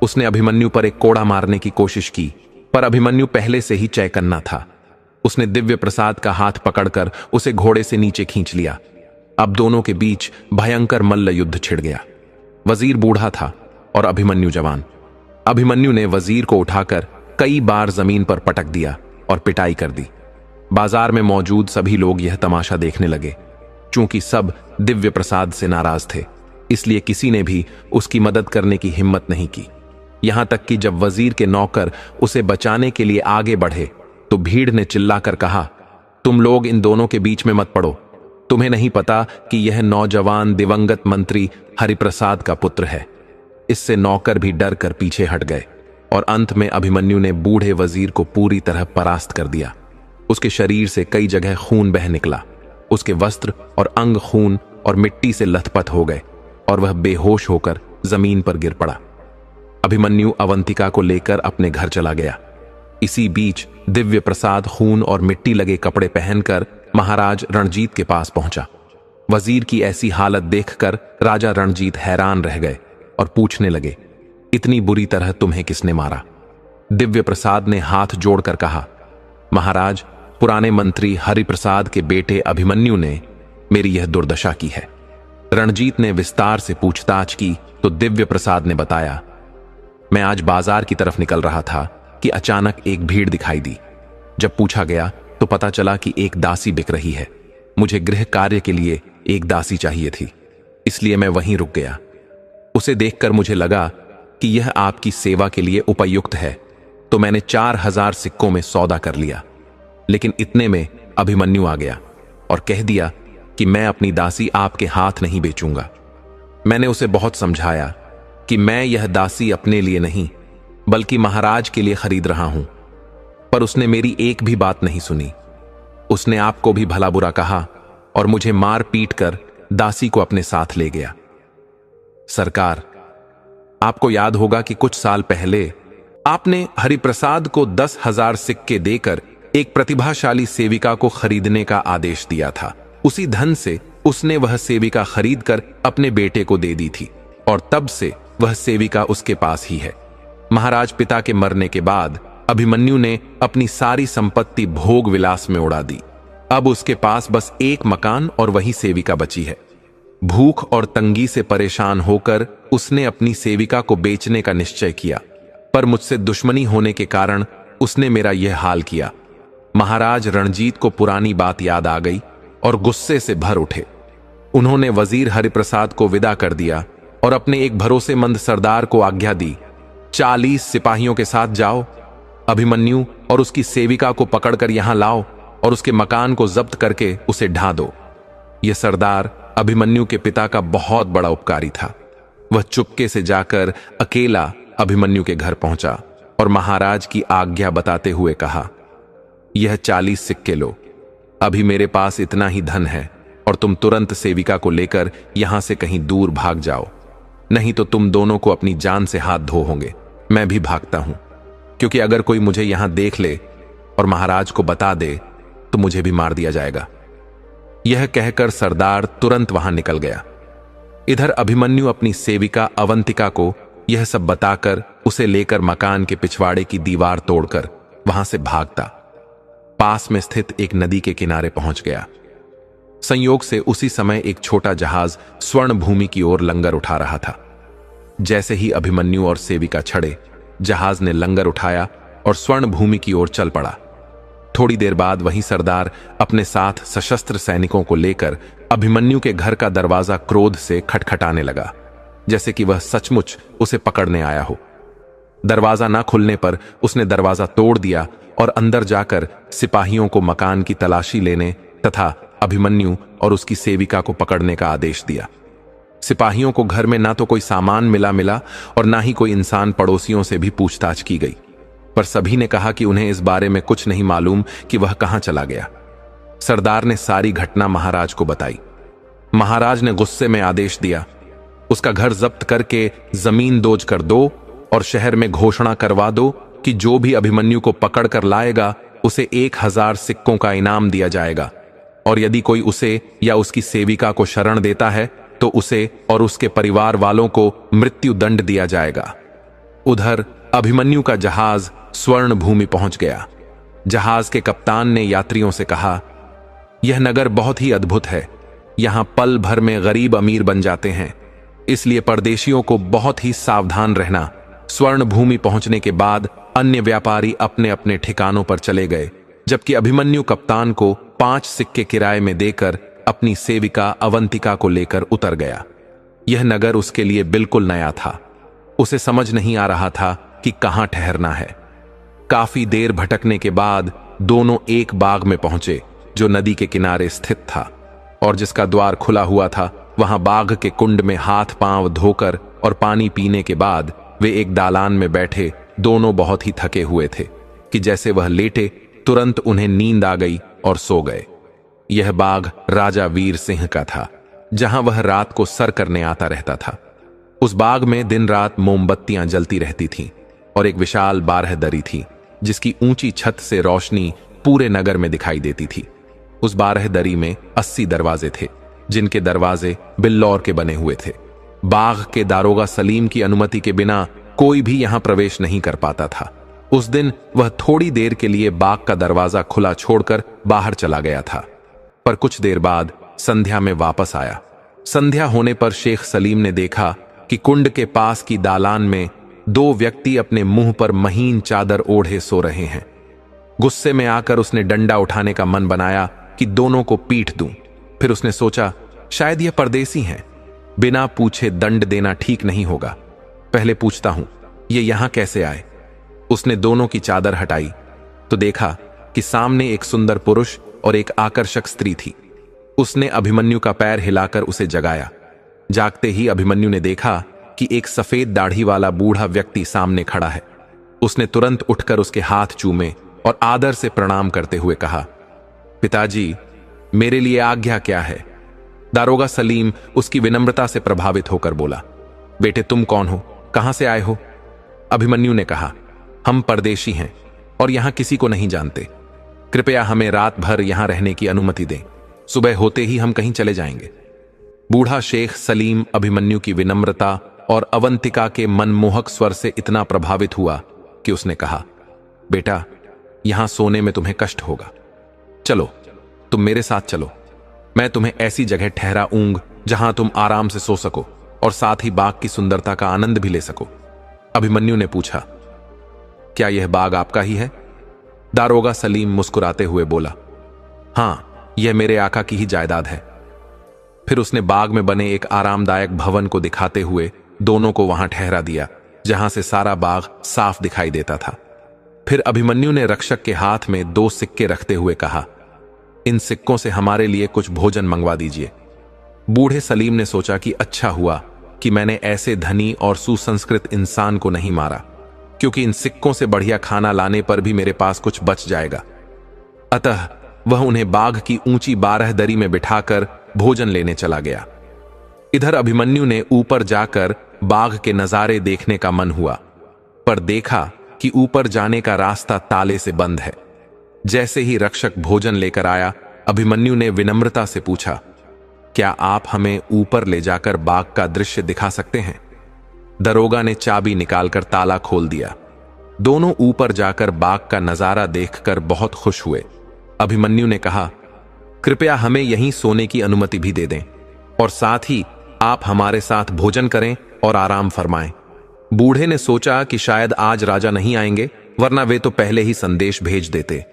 उसने अभिमन्यु पर एक कोड़ा मारने की कोशिश की, पर अभिमन्यु पहले से ही चौकन्ना था। उसने दिव्य प्रसाद का हाथ पकड़कर उसे घोड़े से नीचे खींच लिया। अब दोनों के बीच भयंकर मल्ल युद्ध छिड़ गया। वजीर बूढ़ा था और अभिमन्यु जवान। अभिमन्यु ने वजीर को उठाकर कई बार जमीन पर पटक दिया और पिटाई कर दी। बाजार में मौजूद सभी लोग यह तमाशा देखने लगे। चूंकि सब दिव्य प्रसाद से नाराज थे, इसलिए किसी ने भी उसकी मदद करने की हिम्मत नहीं की। यहां तक कि जब वजीर के नौकर उसे बचाने के लिए आगे बढ़े तो भीड़ ने चिल्लाकर कहा, तुम लोग इन दोनों के बीच में मत पड़ो। तुम्हें नहीं पता कि यह नौजवान दिवंगत मंत्री हरिप्रसाद का पुत्र है। इससे नौकर भी डर कर पीछे हट गए और अंत में अभिमन्यु ने बूढ़े वजीर को पूरी तरह परास्त कर दिया। उसके शरीर से कई जगह खून बह निकला। उसके वस्त्र और अंग खून और मिट्टी से लथपथ हो गए और वह बेहोश होकर जमीन पर गिर पड़ा। अभिमन्यु अवंतिका को लेकर अपने घर चला गया। इसी बीच दिव्य प्रसाद खून और मिट्टी लगे कपड़े पहनकर महाराज रणजीत के पास पहुंचा। वजीर की ऐसी हालत देखकर राजा रणजीत हैरान रह गए और पूछने लगे, इतनी बुरी तरह तुम्हें किसने मारा? दिव्य प्रसाद ने हाथ जोड़कर कहा, महाराज, पुराने मंत्री हरिप्रसाद के बेटे अभिमन्यु ने मेरी यह दुर्दशा की है। रणजीत ने विस्तार से पूछताछ की तो दिव्य प्रसाद ने बताया, मैं आज बाजार की तरफ निकल रहा था कि अचानक एक भीड़ दिखाई दी। जब पूछा गया तो पता चला कि एक दासी बिक रही है। मुझे गृह कार्य के लिए एक दासी चाहिए थी, इसलिए मैं वहीं रुक गया। उसे देखकर मुझे लगा कि यह आपकी सेवा के लिए उपयुक्त है, तो मैंने 4000 सिक्कों में सौदा कर लिया। लेकिन इतने में अभिमन्यु आ गया और कह दिया कि मैं अपनी दासी आपके हाथ नहीं बेचूंगा। मैंने उसे बहुत समझाया कि मैं यह दासी अपने लिए नहीं बल्कि महाराज के लिए खरीद रहा हूं, पर उसने मेरी एक भी बात नहीं सुनी। उसने आपको भी भला बुरा कहा और मुझे मार पीट कर दासी को अपने साथ ले गया। सरकार, आपको याद होगा कि कुछ साल पहले आपने हरिप्रसाद को 10,000 सिक्के देकर एक प्रतिभाशाली सेविका को खरीदने का आदेश दिया था। उसी धन से उसने वह सेविका खरीदकर अपने बेटे को दे दी थी और तब से वह सेविका उसके पास ही है। महाराज पिता के मरने के बाद अभिमन्यु ने अपनी सारी संपत्ति भोग विलास में उड़ा दी। अब उसके पास बस एक मकान और वही सेविका बची है। भूख और तंगी से परेशान होकर उसने अपनी सेविका को बेचने का निश्चय किया, पर मुझसे दुश्मनी होने के कारण उसने मेरा यह हाल किया। महाराज रणजीत को पुरानी बात याद आ गई और गुस्से से भर उठे। उन्होंने वजीर हरिप्रसाद को विदा कर दिया और अपने एक भरोसेमंद सरदार को आज्ञा दी, 40 सिपाहियों के साथ जाओ, अभिमन्यु और उसकी सेविका को पकड़कर यहां लाओ और उसके मकान को जब्त करके उसे ढा दो। यह सरदार अभिमन्यु के पिता का बहुत बड़ा उपकारी था। वह चुपके से जाकर अकेला अभिमन्यु के घर पहुंचा और महाराज की आज्ञा बताते हुए कहा, यह 40 सिक्के लो। अभी मेरे पास इतना ही धन है और तुम तुरंत सेविका को लेकर यहां से कहीं दूर भाग जाओ, नहीं तो तुम दोनों को अपनी जान से हाथ धो होंगे। मैं भी भागता हूं, क्योंकि अगर कोई मुझे यहां देख ले और महाराज को बता दे तो मुझे भी मार दिया जाएगा। यह कहकर सरदार तुरंत वहां निकल गया। इधर अभिमन्यु अपनी सेविका अवंतिका को यह सब बताकर उसे लेकर मकान के पिछवाड़े की दीवार तोड़कर वहां से भागता पास में स्थित एक नदी के किनारे पहुंच गया। संयोग से उसी समय एक छोटा जहाज स्वर्ण भूमि की ओर लंगर उठा रहा था। जैसे ही अभिमन्यु और सेविका छड़े, जहाज ने लंगर उठाया और स्वर्ण भूमि की ओर चल पड़ा। थोड़ी देर बाद वही सरदार अपने साथ सशस्त्र सैनिकों को लेकर अभिमन्यु के घर का दरवाजा क्रोध से खटखटाने लगा, जैसे कि वह सचमुच उसे पकड़ने आया हो। दरवाजा न खुलने पर उसने दरवाजा तोड़ दिया और अंदर जाकर सिपाहियों को मकान की तलाशी लेने तथा अभिमन्यु और उसकी सेविका को पकड़ने का आदेश दिया। सिपाहियों को घर में ना तो कोई सामान मिला और ना ही कोई इंसान पड़ोसियों से भी पूछताछ की गई, पर सभी ने कहा कि उन्हें इस बारे में कुछ नहीं मालूम कि वह कहां चला गया। सरदार ने सारी घटना महाराज को बताई। महाराज ने गुस्से में आदेश दिया, उसका घर जब्त करके जमीन दोज कर दो और शहर में घोषणा करवा दो कि जो भी अभिमन्यु को पकड़ कर लाएगा उसे 1000 सिक्कों का इनाम दिया जाएगा, और यदि कोई उसे या उसकी सेविका को शरण देता है तो उसे और उसके परिवार वालों को मृत्यु दंड दिया जाएगा। उधर अभिमन्यु का जहाज स्वर्ण भूमि पहुंच गया। जहाज के कप्तान ने यात्रियों से कहा, यह नगर बहुत ही अद्भुत है। यहां पल भर में गरीब अमीर बन जाते हैं, इसलिए परदेशियों को बहुत ही सावधान रहना। स्वर्ण भूमि पहुंचने के बाद अन्य व्यापारी अपने अपने ठिकानों पर चले गए, जबकि अभिमन्यु कप्तान को 5 सिक्के किराए में देकर अपनी सेविका अवंतिका को लेकर उतर गया। यह नगर उसके लिए बिल्कुल नया था। उसे समझ नहीं आ रहा था कि कहां ठहरना है। काफी देर भटकने के बाद दोनों एक बाग में पहुंचे जो नदी के किनारे स्थित था और जिसका द्वार खुला हुआ था। वहां बाग के कुंड में हाथ पांव धोकर और पानी पीने के बाद वे एक दालान में बैठे दोनों बहुत ही थके हुए थे कि जैसे वह लेटे तुरंत उन्हें नींद आ गई और सो गए। यह बाग राजा वीर सिंह का था, जहां वह रात को सर करने आता रहता था। उस बाग में दिन रात मोमबत्तियां जलती रहती थीं और एक विशाल बारहदरी थी जिसकी ऊंची छत से रोशनी पूरे नगर में दिखाई देती थी। उस बारहदरी में 80 दरवाजे थे, जिनके दरवाजे बिल्लौर के बने हुए थे। बाग के दारोगा सलीम की अनुमति के बिना कोई भी यहां प्रवेश नहीं कर पाता था। उस दिन वह थोड़ी देर के लिए बाग का दरवाजा खुला छोड़कर बाहर चला गया था, पर कुछ देर बाद संध्या में वापस आया। संध्या होने पर शेख सलीम ने देखा कि कुंड के पास की दालान में 2 व्यक्ति अपने मुंह पर महीन चादर ओढ़े सो रहे हैं। गुस्से में आकर उसने डंडा उठाने का मन बनाया कि दोनों को पीट दूं। फिर उसने सोचा, शायद यह परदेसी हैं, बिना पूछे दंड देना ठीक नहीं होगा। पहले पूछता हूं, ये यहां कैसे आए। उसने दोनों की चादर हटाई तो देखा कि सामने एक सुंदर पुरुष और एक आकर्षक स्त्री थी। उसने अभिमन्यु का पैर हिलाकर उसे जगाया। जागते ही अभिमन्यु ने देखा कि एक सफेद दाढ़ी वाला बूढ़ा व्यक्ति सामने खड़ा है। उसने तुरंत उठकर उसके हाथ चूमे और आदर से प्रणाम करते हुए कहा, पिताजी, मेरे लिए आज्ञा क्या है। दारोगा सलीम उसकी विनम्रता से प्रभावित होकर बोला, बेटे तुम कौन हो, कहां से आए हो। अभिमन्यु ने कहा, हम परदेशी हैं और यहां किसी को नहीं जानते। कृपया हमें रात भर यहां रहने की अनुमति दें, सुबह होते ही हम कहीं चले जाएंगे। बूढ़ा शेख सलीम अभिमन्यु की विनम्रता और अवंतिका के मनमोहक स्वर से इतना प्रभावित हुआ कि उसने कहा, बेटा, यहां सोने में तुम्हें कष्ट होगा। चलो, तुम मेरे साथ चलो। मैं तुम्हें ऐसी जगह ठहराऊंगा जहां तुम आराम से सो सको और साथ ही बाग की सुंदरता का आनंद भी ले सको। अभिमन्यु ने पूछा, क्या यह बाग आपका ही है। दारोगा सलीम मुस्कुराते हुए बोला, हां, यह मेरे आका की ही जायदाद है। फिर उसने बाग में बने एक आरामदायक भवन को दिखाते हुए दोनों को वहां ठहरा दिया, जहां से सारा बाग साफ दिखाई देता था। फिर अभिमन्यु ने रक्षक के हाथ में 2 सिक्के रखते हुए कहा, इन सिक्कों से हमारे लिए कुछ भोजन मंगवा दीजिए। बूढ़े सलीम ने सोचा कि अच्छा हुआ कि मैंने ऐसे धनी और सुसंस्कृत इंसान को नहीं मारा, क्योंकि इन सिक्कों से बढ़िया खाना लाने पर भी मेरे पास कुछ बच जाएगा। अतः वह उन्हें बाग की ऊंची बारहदरी में बिठाकर भोजन लेने चला गया। इधर अभिमन्यु ने ऊपर जाकर बाग के नजारे देखने का मन हुआ, पर देखा कि ऊपर जाने का रास्ता ताले से बंद है। जैसे ही रक्षक भोजन लेकर आया, अभिमन्यु ने विनम्रता से पूछा, क्या आप हमें ऊपर ले जाकर बाग का दृश्य दिखा सकते हैं। दरोगा ने चाबी निकालकर ताला खोल दिया। दोनों ऊपर जाकर बाग का नजारा देखकर बहुत खुश हुए। अभिमन्यु ने कहा, कृपया हमें यहीं सोने की अनुमति भी दे दें और साथ ही आप हमारे साथ भोजन करें और आराम फरमाएं। बूढ़े ने सोचा कि शायद आज राजा नहीं आएंगे, वरना वे तो पहले ही संदेश भेज देते।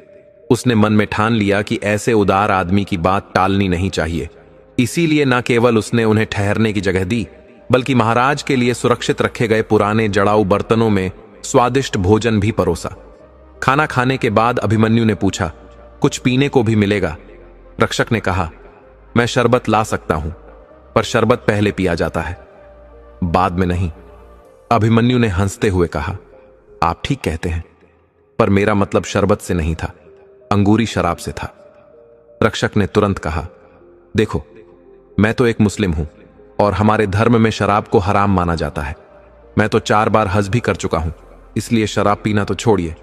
उसने मन में ठान लिया कि ऐसे उदार आदमी की बात टालनी नहीं चाहिए। इसीलिए न केवल उसने उन्हें ठहरने की जगह दी, बल्कि महाराज के लिए सुरक्षित रखे गए पुराने जड़ाऊ बर्तनों में स्वादिष्ट भोजन भी परोसा। खाना खाने के बाद अभिमन्यु ने पूछा, कुछ पीने को भी मिलेगा। रक्षक ने कहा, मैं शरबत ला सकता हूं, पर शरबत पहले पिया जाता है, बाद में नहीं। अभिमन्यु ने हंसते हुए कहा, आप ठीक कहते हैं, पर मेरा मतलब शरबत से नहीं था, अंगूरी शराब से था। रक्षक ने तुरंत कहा, देखो, मैं तो एक मुस्लिम हूं और हमारे धर्म में शराब को हराम माना जाता है। मैं तो 4 बार हज भी कर चुका हूं, इसलिए शराब पीना तो छोड़िए,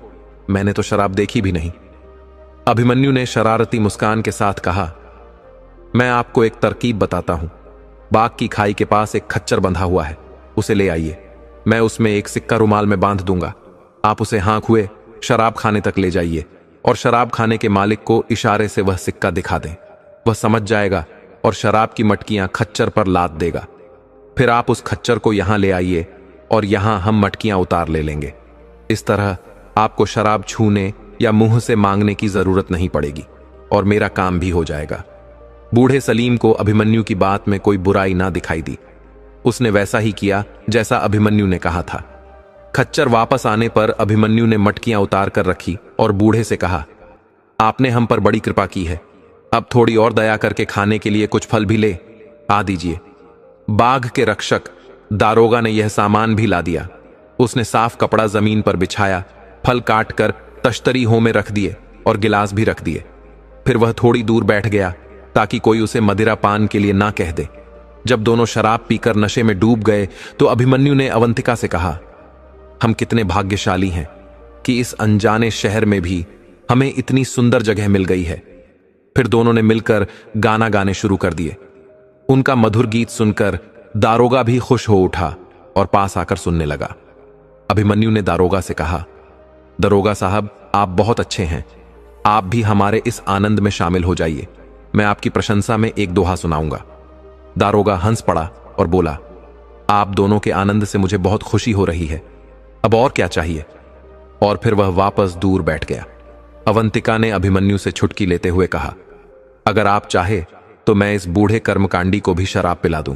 मैंने तो शराब देखी भी नहीं। अभिमन्यु ने शरारती मुस्कान के साथ कहा, मैं आपको एक तरकीब बताता हूं। बाग की खाई के पास एक खच्चर बंधा हुआ है, उसे ले आइए। मैं उसमें एक सिक्का रुमाल में बांध दूंगा। आप उसे हाँक हुए शराब खाने तक ले जाइए और शराब खाने के मालिक को इशारे से वह सिक्का दिखा दें। वह समझ जाएगा और शराब की मटकियां खच्चर पर लाद देगा। फिर आप उस खच्चर को यहां ले आइए और यहां हम मटकियां उतार ले लेंगे। इस तरह आपको शराब छूने या मुंह से मांगने की जरूरत नहीं पड़ेगी और मेरा काम भी हो जाएगा। बूढ़े सलीम को अभिमन्यु की बात में कोई बुराई ना दिखाई दी। उसने वैसा ही किया जैसा अभिमन्यु ने कहा था। खच्चर वापस आने पर अभिमन्यु ने मटकियां उतार कर रखी और बूढ़े से कहा, आपने हम पर बड़ी कृपा की है। अब थोड़ी और दया करके खाने के लिए कुछ फल भी ले आ दीजिए। बाघ के रक्षक दारोगा ने यह सामान भी ला दिया। उसने साफ कपड़ा जमीन पर बिछाया, फल काट कर तश्तरी हो में रख दिए और गिलास भी रख दिए। फिर वह थोड़ी दूर बैठ गया ताकि कोई उसे मदिरा पान के लिए ना कह दे। जब दोनों शराब पीकर नशे में डूब गए तो अभिमन्यु ने अवंतिका से कहा, हम कितने भाग्यशाली हैं कि इस अनजाने शहर में भी हमें इतनी सुंदर जगह मिल गई है। फिर दोनों ने मिलकर गाना गाने शुरू कर दिए। उनका मधुर गीत सुनकर दारोगा भी खुश हो उठा और पास आकर सुनने लगा। अभिमन्यु ने दारोगा से कहा, दरोगा साहब, आप बहुत अच्छे हैं। आप भी हमारे इस आनंद में शामिल हो जाइए। मैं आपकी प्रशंसा में एक दोहा सुनाऊंगा। दारोगा हंस पड़ा और बोला, आप दोनों के आनंद से मुझे बहुत खुशी हो रही है। अब और क्या चाहिए? और फिर वह वापस दूर बैठ गया। अवंतिका ने अभिमन्यु से छुटकी लेते हुए कहा, अगर आप चाहे तो मैं इस बूढ़े कर्मकांडी को भी शराब पिला दूं।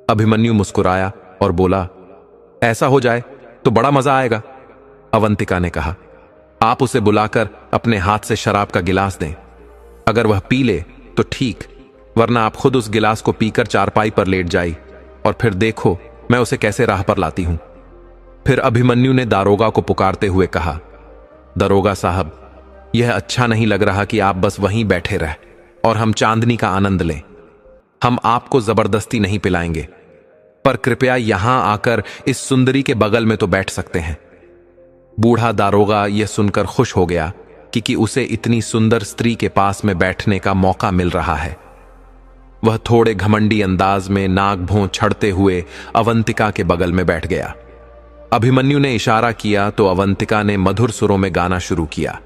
अभिमन्यु मुस्कुराया और बोला, ऐसा हो जाए तो बड़ा मजा आएगा। अवंतिका ने कहा, आप उसे बुलाकर अपने हाथ से शराब का गिलास दें। अगर वह पी ले तो ठीक, वरना आप खुद उस गिलास को पीकर चारपाई पर लेट जाई और फिर देखो मैं उसे कैसे राह पर लाती हूं। फिर अभिमन्यु ने दारोगा को पुकारते हुए कहा, दरोगा साहब, यह अच्छा नहीं लग रहा कि आप बस वहीं बैठे रह और हम चांदनी का आनंद लें। हम आपको जबरदस्ती नहीं पिलाएंगे, पर कृपया यहां आकर इस सुंदरी के बगल में तो बैठ सकते हैं। बूढ़ा दारोगा यह सुनकर खुश हो गया कि उसे इतनी सुंदर स्त्री के पास में बैठने का मौका मिल रहा है। वह थोड़े घमंडी अंदाज में नाक भों छड़ते हुए अवंतिका के बगल में बैठ गया। अभिमन्यु ने इशारा किया तो अवंतिका ने मधुर सुरों में गाना शुरू किया।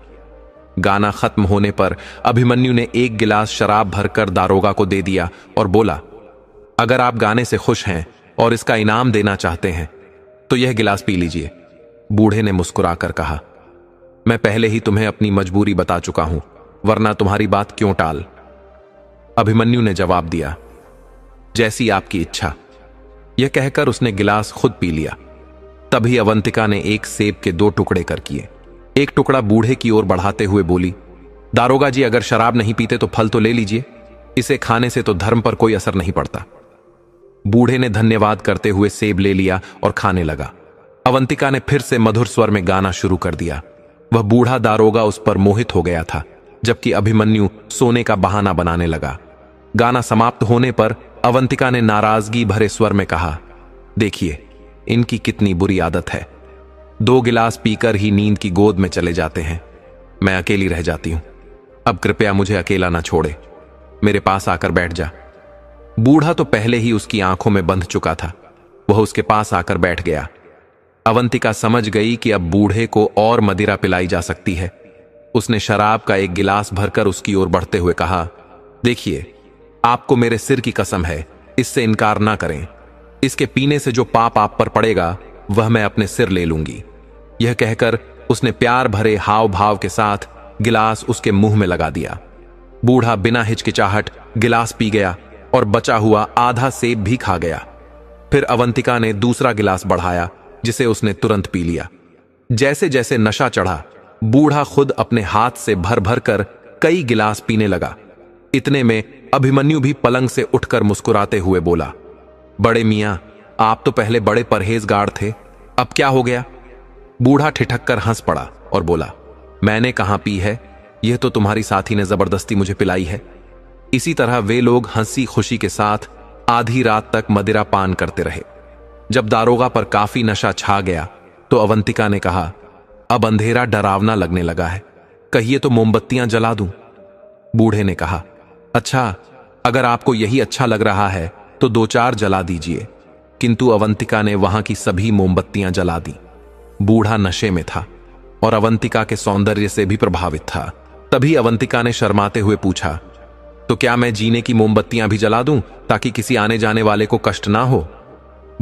गाना खत्म होने पर अभिमन्यु ने एक गिलास शराब भरकर दारोगा को दे दिया और बोला, अगर आप गाने से खुश हैं और इसका इनाम देना चाहते हैं तो यह गिलास पी लीजिए। बूढ़े ने मुस्कुराकर कहा, मैं पहले ही तुम्हें अपनी मजबूरी बता चुका हूं, वरना तुम्हारी बात क्यों टाल। अभिमन्यु ने जवाब दिया, जैसी आपकी इच्छा। यह कहकर उसने गिलास खुद पी लिया। तभी अवंतिका ने एक सेब के 2 टुकड़े कर किए। एक टुकड़ा बूढ़े की ओर बढ़ाते हुए बोली, दारोगा जी, अगर शराब नहीं पीते तो फल तो ले लीजिए। इसे खाने से तो धर्म पर कोई असर नहीं पड़ता। बूढ़े ने धन्यवाद करते हुए सेब ले लिया और खाने लगा। अवंतिका ने फिर से मधुर स्वर में गाना शुरू कर दिया। वह बूढ़ा दारोगा उस पर मोहित हो गया था, जबकि अभिमन्यु सोने का बहाना बनाने लगा। गाना समाप्त होने पर अवंतिका ने नाराजगी भरे स्वर में कहा, देखिए इनकी कितनी बुरी आदत है। 2 गिलास पीकर ही नींद की गोद में चले जाते हैं। मैं अकेली रह जाती हूं। अब कृपया मुझे अकेला ना छोड़े, मेरे पास आकर बैठ जा। बूढ़ा तो पहले ही उसकी आंखों में बंध चुका था। वह उसके पास आकर बैठ गया। अवंतिका समझ गई कि अब बूढ़े को और मदिरा पिलाई जा सकती है। उसने शराब का एक गिलास भरकर उसकी ओर बढ़ते हुए कहा, देखिए, आपको मेरे सिर की कसम है, इससे इनकार ना करें। इसके पीने से जो पाप आप पर पड़ेगा वह मैं अपने सिर ले लूंगी। यह कहकर उसने प्यार भरे हाव भाव के साथ गिलास उसके मुंह में लगा दिया। बूढ़ा बिना हिचकिचाहट गिलास पी गया और बचा हुआ आधा सेब भी खा गया। फिर अवंतिका ने दूसरा गिलास बढ़ाया, जिसे उसने तुरंत पी लिया। जैसे जैसे नशा चढ़ा, बूढ़ा खुद अपने हाथ से भर भर कर कई गिलास पीने लगा। इतने में अभिमन्यु भी पलंग से उठकर मुस्कुराते हुए बोला, बड़े मियां, आप तो पहले बड़े परहेजगार थे, अब क्या हो गया? बूढ़ा ठिठक कर हंस पड़ा और बोला, मैंने कहां पी है, यह तो तुम्हारी साथी ने जबरदस्ती मुझे पिलाई है। इसी तरह वे लोग हंसी खुशी के साथ आधी रात तक मदिरा पान करते रहे। जब दारोगा पर काफी नशा छा गया तो अवंतिका ने कहा, अब अंधेरा डरावना लगने लगा है, कहिए तो मोमबत्तियां जला दूं। बूढ़े ने कहा, अच्छा, अगर आपको यही अच्छा लग रहा है तो 2-4 जला दीजिए। किंतु अवंतिका ने वहां की सभी मोमबत्तियां जला दी। बूढ़ा नशे में था और अवंतिका के सौंदर्य से भी प्रभावित था। तभी अवंतिका ने शर्माते हुए पूछा, तो क्या मैं जीने की मोमबत्तियां भी जला दूं ताकि किसी आने जाने वाले को कष्ट ना हो?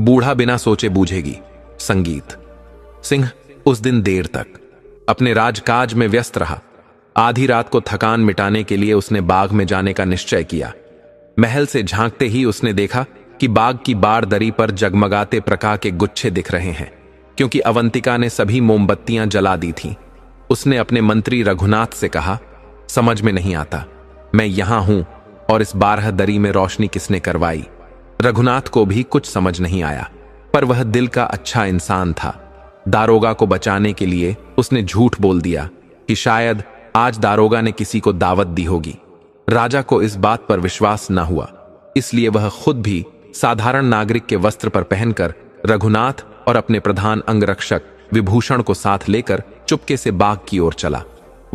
बूढ़ा बिना सोचे बूझेगी। संगीत। सिंह उस दिन देर तक अपने राजकाज में व्यस्त रहा। आधी रात को थकान मिटाने के लिए उसने बाग में जाने का निश्चय किया। महल से झांकते ही उसने देखा कि बाग की बाड़ दरी पर जगमगाते प्रकाश के गुच्छे दिख रहे हैं, क्योंकि अवंतिका ने सभी मोमबत्तियां जला दी थीं। उसने अपने मंत्री रघुनाथ से कहा, समझ में नहीं आता, मैं यहां हूं और इस 12 दरी में रोशनी किसने करवाई? रघुनाथ को भी कुछ समझ नहीं आया, पर वह दिल का अच्छा इंसान था। दारोगा को बचाने के लिए उसने झूठ बोल दिया कि शायद आज दारोगा ने किसी को दावत दी होगी। राजा को इस बात पर विश्वास न हुआ, इसलिए वह खुद भी साधारण नागरिक के वस्त्र पर पहनकर रघुनाथ और अपने प्रधान अंगरक्षक विभूषण को साथ लेकर चुपके से बाग की ओर चला।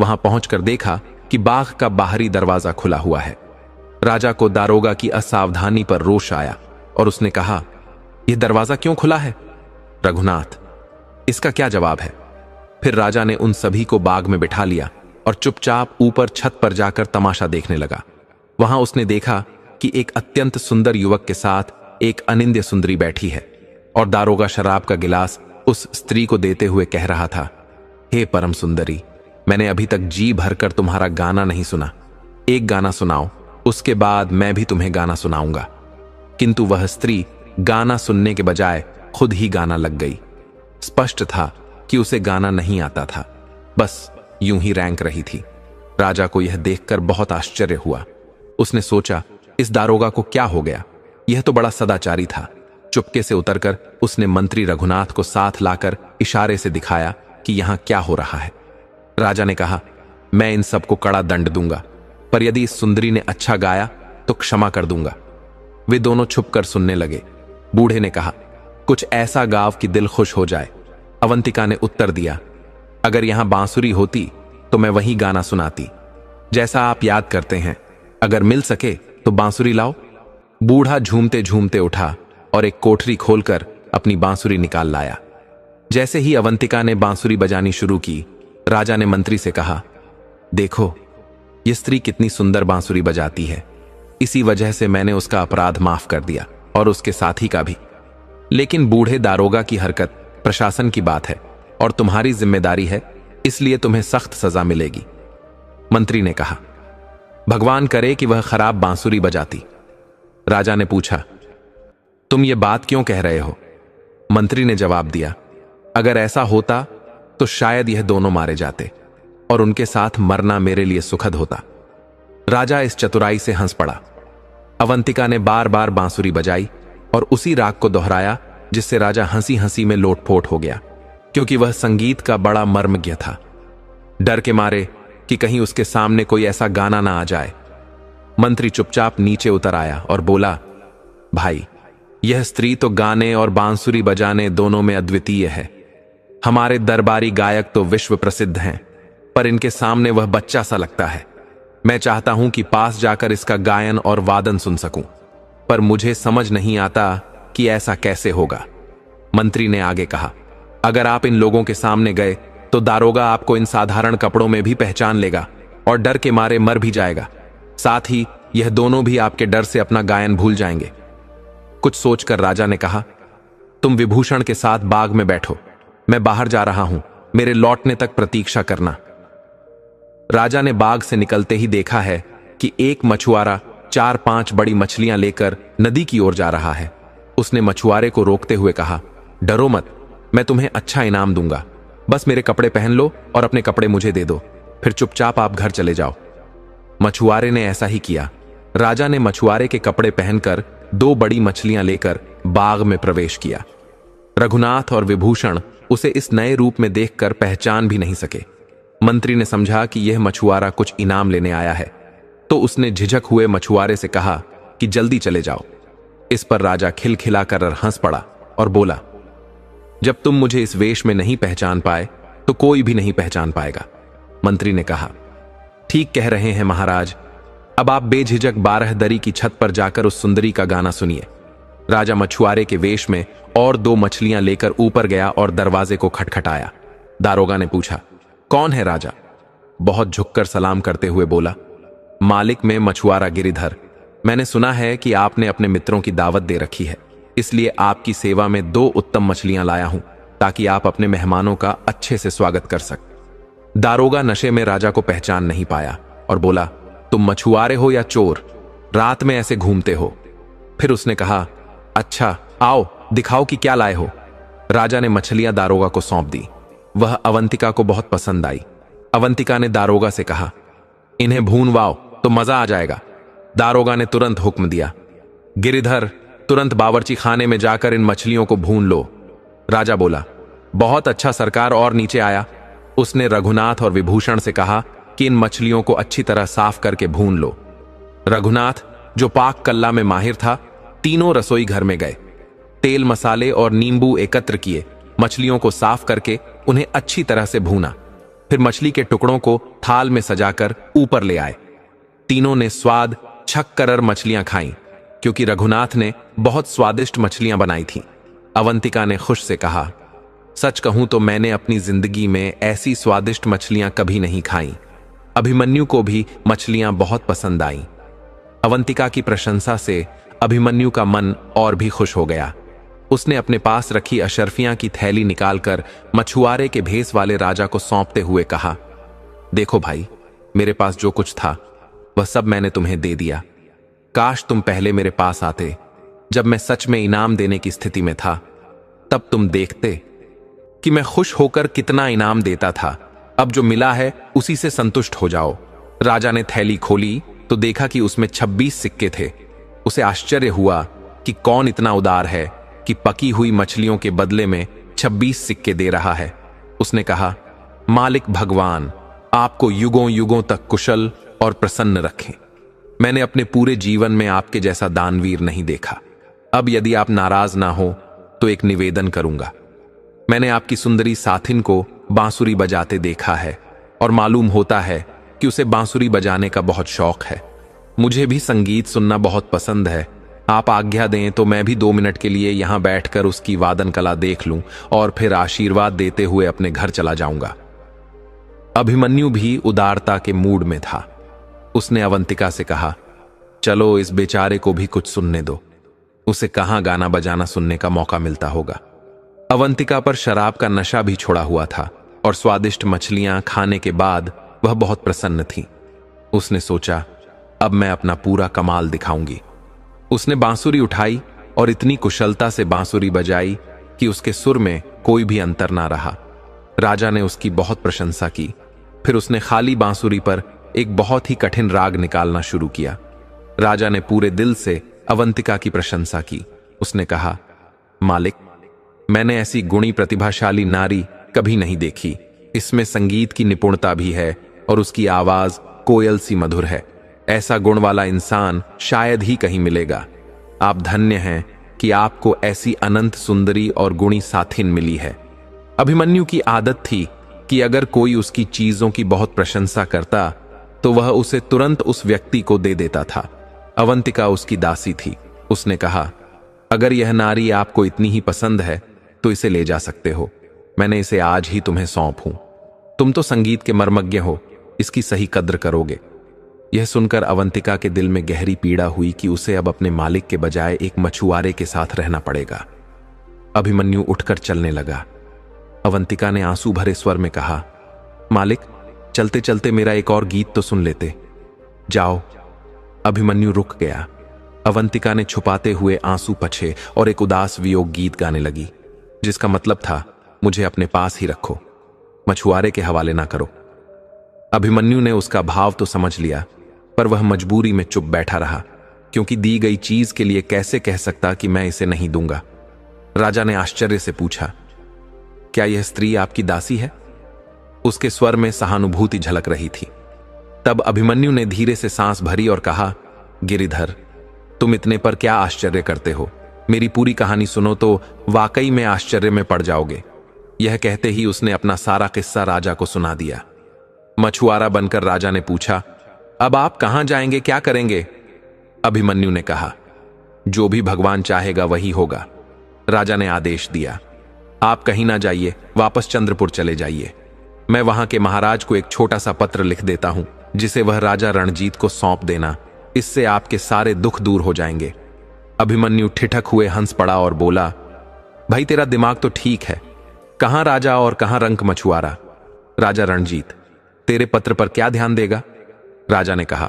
वहां पहुंचकर देखा कि बाग का बाहरी दरवाजा खुला हुआ है। राजा को दारोगा की असावधानी पर रोष आया और उसने कहा, यह दरवाजा क्यों खुला है? रघुनाथ, इसका क्या जवाब है? फिर राजा ने उन सभी को बाग में बिठा लिया और चुपचाप ऊपर छत पर जाकर तमाशा देखने लगा। वहां उसने देखा कि एक अत्यंत सुंदर युवक के साथ एक अनिंद्य सुंदरी बैठी है और दारोगा शराब का गिलास उस स्त्री को देते हुए कह रहा था, हे परम सुंदरी, मैंने अभी तक जी भरकर तुम्हारा गाना नहीं सुना। एक गाना सुनाओ, उसके बाद मैं भी तुम्हें गाना सुनाऊंगा। किंतु वह स्त्री गाना सुनने के बजाय खुद ही गाना लग गई। स्पष्ट था कि उसे गाना नहीं आता था, बस यूं ही रैंक रही थी। राजा को यह देखकर बहुत आश्चर्य हुआ। उसने सोचा, इस दारोगा को क्या हो गया? यह तो बड़ा सदाचारी था। चुपके से उतरकर उसने मंत्री रघुनाथ को साथ लाकर इशारे से दिखाया कि यहां क्या हो रहा है। राजा ने कहा, मैं इन सबको कड़ा दंड दूंगा, पर यदि इस सुंदरी ने अच्छा गाया तो क्षमा कर दूंगा। वे दोनों छुपकर सुनने लगे। बूढ़े ने कहा, कुछ ऐसा गाव कि दिल खुश हो जाए। अवंतिका ने उत्तर दिया, अगर यहां बांसुरी होती तो मैं वही गाना सुनाती, जैसा आप याद करते हैं। अगर मिल सके तो बांसुरी लाओ। बूढ़ा झूमते झूमते उठा और एक कोठरी खोलकर अपनी बांसुरी निकाल लाया। जैसे ही अवंतिका ने बांसुरी बजानी शुरू की, राजा ने मंत्री से कहा, देखो ये स्त्री कितनी सुंदर बांसुरी बजाती है। इसी वजह से मैंने उसका अपराध माफ कर दिया और उसके साथी का भी। लेकिन बूढ़े दारोगा की हरकत प्रशासन की बात है और तुम्हारी जिम्मेदारी है, इसलिए तुम्हें सख्त सजा मिलेगी। मंत्री ने कहा, भगवान करे कि वह खराब बांसुरी बजाती। राजा ने पूछा, तुम ये बात क्यों कह रहे हो? मंत्री ने जवाब दिया, अगर ऐसा होता तो शायद यह दोनों मारे जाते और उनके साथ मरना मेरे लिए सुखद होता। राजा इस चतुराई से हंस पड़ा। अवंतिका ने बार बार बांसुरी बजाई और उसी राग को दोहराया, जिससे राजा हंसी हंसी में लोटपोट हो गया, क्योंकि वह संगीत का बड़ा मर्मज्ञ था। डर के मारे कि कहीं उसके सामने कोई ऐसा गाना ना आ जाए, मंत्री चुपचाप नीचे उतर आया और बोला, भाई, यह स्त्री तो गाने और बांसुरी बजाने दोनों में अद्वितीय है। हमारे दरबारी गायक तो विश्व प्रसिद्ध हैं, पर इनके सामने वह बच्चा सा लगता है। मैं चाहता हूं कि पास जाकर इसका गायन और वादन सुन सकूं, पर मुझे समझ नहीं आता कि ऐसा कैसे होगा। मंत्री ने आगे कहा, अगर आप इन लोगों के सामने गए तो दारोगा आपको इन साधारण कपड़ों में भी पहचान लेगा और डर के मारे मर भी जाएगा। साथ ही यह दोनों भी आपके डर से अपना गायन भूल जाएंगे। कुछ सोचकर राजा ने कहा, तुम विभूषण के साथ बाग में बैठो, मैं बाहर जा रहा हूं, मेरे लौटने तक प्रतीक्षा करना। राजा ने बाग से निकलते ही देखा है कि एक मछुआरा 4-5 बड़ी मछलियां लेकर नदी की ओर जा रहा है। उसने मछुआरे को रोकते हुए कहा, डरो मत, मैं तुम्हें अच्छा इनाम दूंगा। बस मेरे कपड़े पहन लो और अपने कपड़े मुझे दे दो, फिर चुपचाप आप घर चले जाओ। मछुआरे ने ऐसा ही किया। राजा ने मछुआरे के कपड़े पहनकर 2 बड़ी मछलियां लेकर बाग में प्रवेश किया। रघुनाथ और विभूषण उसे इस नए रूप में देखकर पहचान भी नहीं सके। मंत्री ने समझा कि यह मछुआरा कुछ इनाम लेने आया है, तो उसने झिझक हुए मछुआरे से कहा कि जल्दी चले जाओ। इस पर राजा खिलखिलाकर हंस पड़ा और बोला, जब तुम मुझे इस वेश में नहीं पहचान पाए तो कोई भी नहीं पहचान पाएगा। मंत्री ने कहा, ठीक कह रहे हैं महाराज, अब आप बेझिझक 12 दरी की छत पर जाकर उस सुंदरी का गाना सुनिए। राजा मछुआरे के वेश में और 2 मछलियां लेकर ऊपर गया और दरवाजे को खटखटाया। दारोगा ने पूछा, कौन है राजा? बहुत झुककर सलाम करते हुए बोला, मालिक में मछुआरा गिरिधर। मैंने सुना है कि आपने अपने मित्रों की दावत दे रखी है, इसलिए आपकी सेवा में 2 उत्तम मछलियां लाया हूं ताकि आप अपने मेहमानों का अच्छे से स्वागत कर सकें। दारोगा नशे में राजा को पहचान नहीं पाया और बोला, तुम मछुआरे हो या चोर? रात में ऐसे घूमते हो? फिर उसने कहा, अच्छा आओ दिखाओ कि क्या लाए हो। राजा ने मछलियां दारोगा को सौंप दी। वह अवंतिका को बहुत पसंद आई। अवंतिका ने दारोगा से कहा, इन्हें भूनवाओ तो मजा आ जाएगा। दारोगा ने तुरंत हुक्म दिया। गिरिधर, तुरंत बावर्ची खाने में जाकर इन मछलियों को भून लो। राजा बोला, बहुत अच्छा सरकार, और नीचे आया। उसने रघुनाथ और विभूषण से कहा कि इन मछलियों को अच्छी तरह साफ करके भून लो। रघुनाथ, जो पाक कल्ला में माहिर था, तीनों रसोई घर में गए। तेल, मसाले और नींबू एकत्र किए, मछलियों को साफ करके उन्हें अच्छी तरह से भूना। फिर मछली के टुकड़ों को थाल में सजाकर ऊपर ले आए। तीनों ने स्वाद छक मछलियां खाईं, क्योंकि रघुनाथ ने बहुत स्वादिष्ट मछलियां बनाई थीं। अवंतिका ने खुश से कहा, सच कहूं तो मैंने अपनी जिंदगी में ऐसी स्वादिष्ट मछलियां कभी नहीं खाईं। अभिमन्यु को भी मछलियां बहुत पसंद आईं। अवंतिका की प्रशंसा से अभिमन्यु का मन और भी खुश हो गया। उसने अपने पास रखी अशर्फियां की थैली निकालकर मछुआरे के भेस वाले राजा को सौंपते हुए कहा, देखो भाई, मेरे पास जो कुछ था वह सब मैंने तुम्हें दे दिया। काश तुम पहले मेरे पास आते, जब मैं सच में इनाम देने की स्थिति में था। तब तुम देखते कि मैं खुश होकर कितना इनाम देता था। अब जो मिला है उसी से संतुष्ट हो जाओ। राजा ने थैली खोली तो देखा कि उसमें 26 सिक्के थे। उसे आश्चर्य हुआ कि कौन इतना उदार है कि पकी हुई मछलियों के बदले में 26 सिक्के दे रहा है। उसने कहा, मालिक भगवान आपको युगों युगों तक कुशल और प्रसन्न रखें। मैंने अपने पूरे जीवन में आपके जैसा दानवीर नहीं देखा। अब यदि आप नाराज ना हो तो एक निवेदन करूंगा। मैंने आपकी सुंदरी साथिन को बांसुरी बजाते देखा है और मालूम होता है कि उसे बांसुरी बजाने का बहुत शौक है। मुझे भी संगीत सुनना बहुत पसंद है। आप आज्ञा दें तो मैं भी 2 मिनट के लिए यहां बैठकर उसकी वादन कला देख लूं और फिर आशीर्वाद देते हुए अपने घर चला जाऊंगा। अभिमन्यु भी उदारता के मूड में था। उसने अवंतिका से कहा, चलो इस बेचारे को भी कुछ सुनने दो। उसे कहां गाना बजाना सुनने का मौका मिलता होगा। अवंतिका पर शराब का नशा भी छोड़ा हुआ था और स्वादिष्ट मछलियां खाने के बाद वह बहुत प्रसन्न थी। उसने सोचा, अब मैं अपना पूरा कमाल दिखाऊंगी। उसने बांसुरी उठाई और इतनी कुशलता से बांसुरी बजाई कि उसके सुर में कोई भी अंतर ना रहा। राजा ने उसकी बहुत प्रशंसा की। फिर उसने खाली बांसुरी पर एक बहुत ही कठिन राग निकालना शुरू किया। राजा ने पूरे दिल से अवंतिका की प्रशंसा की। उसने कहा, मालिक, मैंने ऐसी गुणी प्रतिभाशाली नारी कभी नहीं देखी। इसमें संगीत की निपुणता भी है और उसकी आवाज कोयल सी मधुर है। ऐसा गुण वाला इंसान शायद ही कहीं मिलेगा। आप धन्य हैं कि आपको ऐसी अनंत सुंदरी और गुणी साथिन मिली है। अभिमन्यु की आदत थी कि अगर कोई उसकी चीजों की बहुत प्रशंसा करता तो वह उसे तुरंत उस व्यक्ति को दे देता था। अवंतिका उसकी दासी थी। उसने कहा, अगर यह नारी आपको इतनी ही पसंद है तो इसे ले जा सकते हो। मैंने इसे आज ही तुम्हें सौंपूं। तुम तो संगीत के मर्मज्ञ हो, इसकी सही कद्र करोगे। यह सुनकर अवंतिका के दिल में गहरी पीड़ा हुई कि उसे अब अपने मालिक के बजाय एक मछुआरे के साथ रहना पड़ेगा। अभिमन्यु उठकर चलने लगा। अवंतिका ने आंसू भरे स्वर में कहा, मालिक, चलते चलते मेरा एक और गीत तो सुन लेते। जाओ। अभिमन्यु रुक गया। अवंतिका ने छुपाते हुए आंसू पछे और एक उदास वियोग गीत गाने लगी, जिसका मतलब था, मुझे अपने पास ही रखो, मछुआरे के हवाले ना करो। अभिमन्यु ने उसका भाव तो समझ लिया, पर वह मजबूरी में चुप बैठा रहा, क्योंकि दी गई चीज के लिए कैसे कह सकता कि मैं इसे नहीं दूंगा। राजा ने आश्चर्य से पूछा, क्या यह स्त्री आपकी दासी है? उसके स्वर में सहानुभूति झलक रही थी। तब अभिमन्यु ने धीरे से सांस भरी और कहा, गिरिधर, तुम इतने पर क्या आश्चर्य करते हो? मेरी पूरी कहानी सुनो तो वाकई में आश्चर्य में पड़ जाओगे। यह कहते ही उसने अपना सारा किस्सा राजा को सुना दिया। मछुआरा बनकर राजा ने पूछा, अब आप कहां जाएंगे, क्या करेंगे? अभिमन्यु ने कहा, जो भी भगवान चाहेगा वही होगा। राजा ने आदेश दिया, आप कहीं ना जाइए, वापस चंद्रपुर चले जाइए। मैं वहां के महाराज को एक छोटा सा पत्र लिख देता हूं, जिसे वह राजा रणजीत को सौंप देना। इससे आपके सारे दुख दूर हो जाएंगे। अभिमन्यु ठिठक हुए हंस पड़ा और बोला, भाई तेरा दिमाग तो ठीक है, कहां राजा और कहां रंक मछुआरा। राजा रणजीत तेरे पत्र पर क्या ध्यान देगा? राजा ने कहा,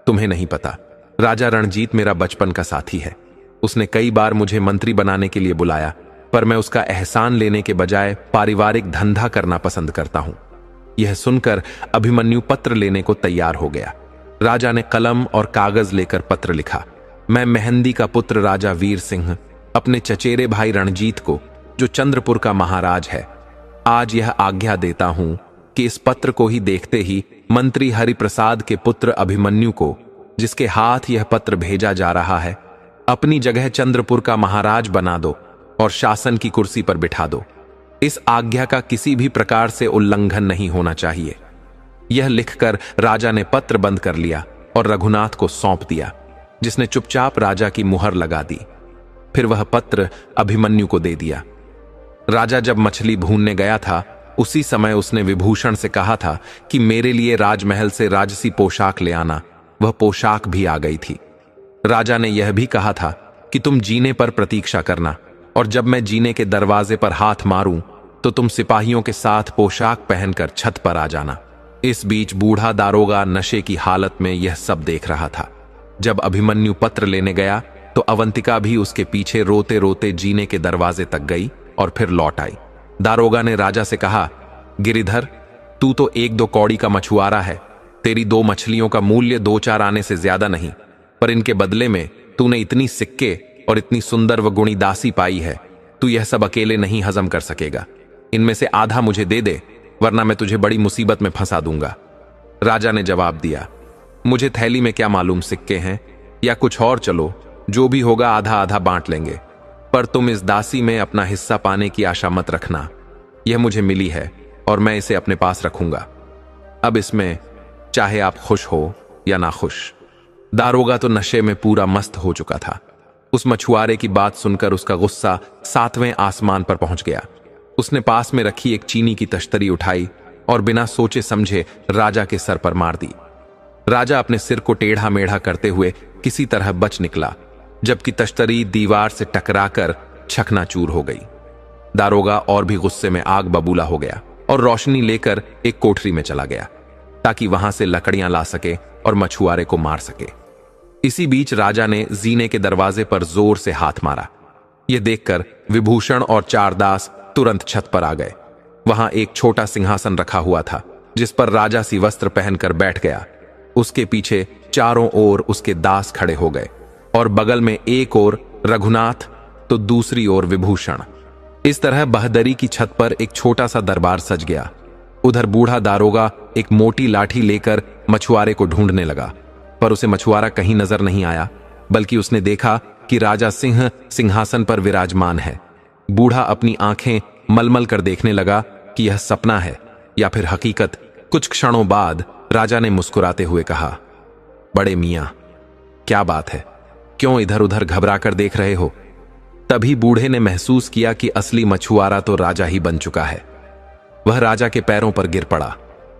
तुम्हें नहीं पता, राजा रणजीत मेरा बचपन का साथी है। उसने कई बार मुझे मंत्री बनाने के लिए बुलाया, पर मैं उसका एहसान लेने के बजाय पारिवारिक धंधा करना पसंद करता हूं। यह सुनकर अभिमन्यु पत्र लेने को तैयार हो गया। राजा ने कलम और कागज लेकर पत्र लिखा, मैं मेहंदी का पुत्र राजा वीर सिंह अपने चचेरे भाई रणजीत को, जो चंद्रपुर का महाराज है, आज यह आज्ञा देता हूं कि इस पत्र को ही देखते ही मंत्री हरिप्रसाद के पुत्र अभिमन्यु को, जिसके हाथ यह पत्र भेजा जा रहा है, अपनी जगह चंद्रपुर का महाराज बना दो और शासन की कुर्सी पर बिठा दो। इस आज्ञा का किसी भी प्रकार से उल्लंघन नहीं होना चाहिए। यह लिखकर राजा ने पत्र बंद कर लिया और रघुनाथ को सौंप दिया, जिसने चुपचाप राजा की मुहर लगा दी। फिर वह पत्र अभिमन्यु को दे दिया। राजा जब मछली भूनने गया था, उसी समय उसने विभूषण से कहा था कि मेरे लिए राजमहल से राजसी पोशाक ले आना। वह पोशाक भी आ गई थी। राजा ने यह भी कहा था कि तुम जीने पर प्रतीक्षा करना, और जब मैं जीने के दरवाजे पर हाथ मारूं तो तुम सिपाहियों के साथ पोशाक पहनकर छत पर आ जाना। इस बीच बूढ़ा दारोगा नशे की हालत में यह सब देख रहा था। जब अभिमन्यु पत्र लेने गया तो अवंतिका भी उसके पीछे रोते रोते जीने के दरवाजे तक गई और फिर लौट आई। दारोगा ने राजा से कहा, गिरिधर, तू तो 1-2 कौड़ी का मछुआरा है। तेरी 2 मछलियों का मूल्य 2-4 आने से ज्यादा नहीं, पर इनके बदले में तूने इतनी सिक्के और इतनी सुंदर व गुणी दासी पाई है। तू यह सब अकेले नहीं हजम कर सकेगा। इनमें से आधा मुझे दे दे, वरना मैं तुझे बड़ी मुसीबत में फंसा दूंगा। राजा ने जवाब दिया, मुझे थैली में क्या मालूम सिक्के हैं या कुछ और, चलो जो भी होगा आधा आधा बांट लेंगे, पर तुम इस दासी में अपना हिस्सा पाने की आशा मत रखना। यह मुझे मिली है और मैं इसे अपने पास रखूंगा। अब इसमें चाहे आप खुश हो या ना खुश। दारोगा तो नशे में पूरा मस्त हो चुका था। उस मछुआरे की बात सुनकर उसका गुस्सा 7वें आसमान पर पहुंच गया। उसने पास में रखी एक चीनी की तश्तरी उठाई और बिना सोचे समझे राजा के सर पर मार दी। राजा अपने सिर को टेढ़ा मेढ़ा करते हुए किसी तरह बच निकला, जबकि तश्तरी दीवार से टकराकर चकनाचूर हो गई। दारोगा और भी गुस्से में आग बबूला हो गया और रोशनी लेकर एक कोठरी में चला गया, ताकि वहां से लकड़ियां ला सके और मछुआरे को मार सके। इसी बीच राजा ने जीने के दरवाजे पर जोर से हाथ मारा। यह देखकर विभूषण और 4 दास तुरंत छत पर आ गए। वहां एक छोटा सिंहासन रखा हुआ था, जिस पर राजा सी वस्त्र पहनकर बैठ गया। उसके पीछे चारों ओर उसके दास खड़े हो गए और बगल में एक ओर रघुनाथ तो दूसरी ओर विभूषण। इस तरह बहदरी की छत पर एक छोटा सा दरबार सज गया। उधर बूढ़ा दारोगा एक मोटी लाठी लेकर मछुआरे को ढूंढने लगा, पर उसे मछुआरा कहीं नजर नहीं आया, बल्कि उसने देखा कि राजा सिंह सिंहासन पर विराजमान है। बूढ़ा अपनी आंखें मलमल कर देखने लगा कि यह सपना है या फिर हकीकत। कुछ क्षणों बाद राजा ने मुस्कुराते हुए कहा, बड़े मियां, क्या बात है, क्यों इधर उधर घबरा कर देख रहे हो? तभी बूढ़े ने महसूस किया कि असली मछुआरा तो राजा ही बन चुका है। वह राजा के पैरों पर गिर पड़ा,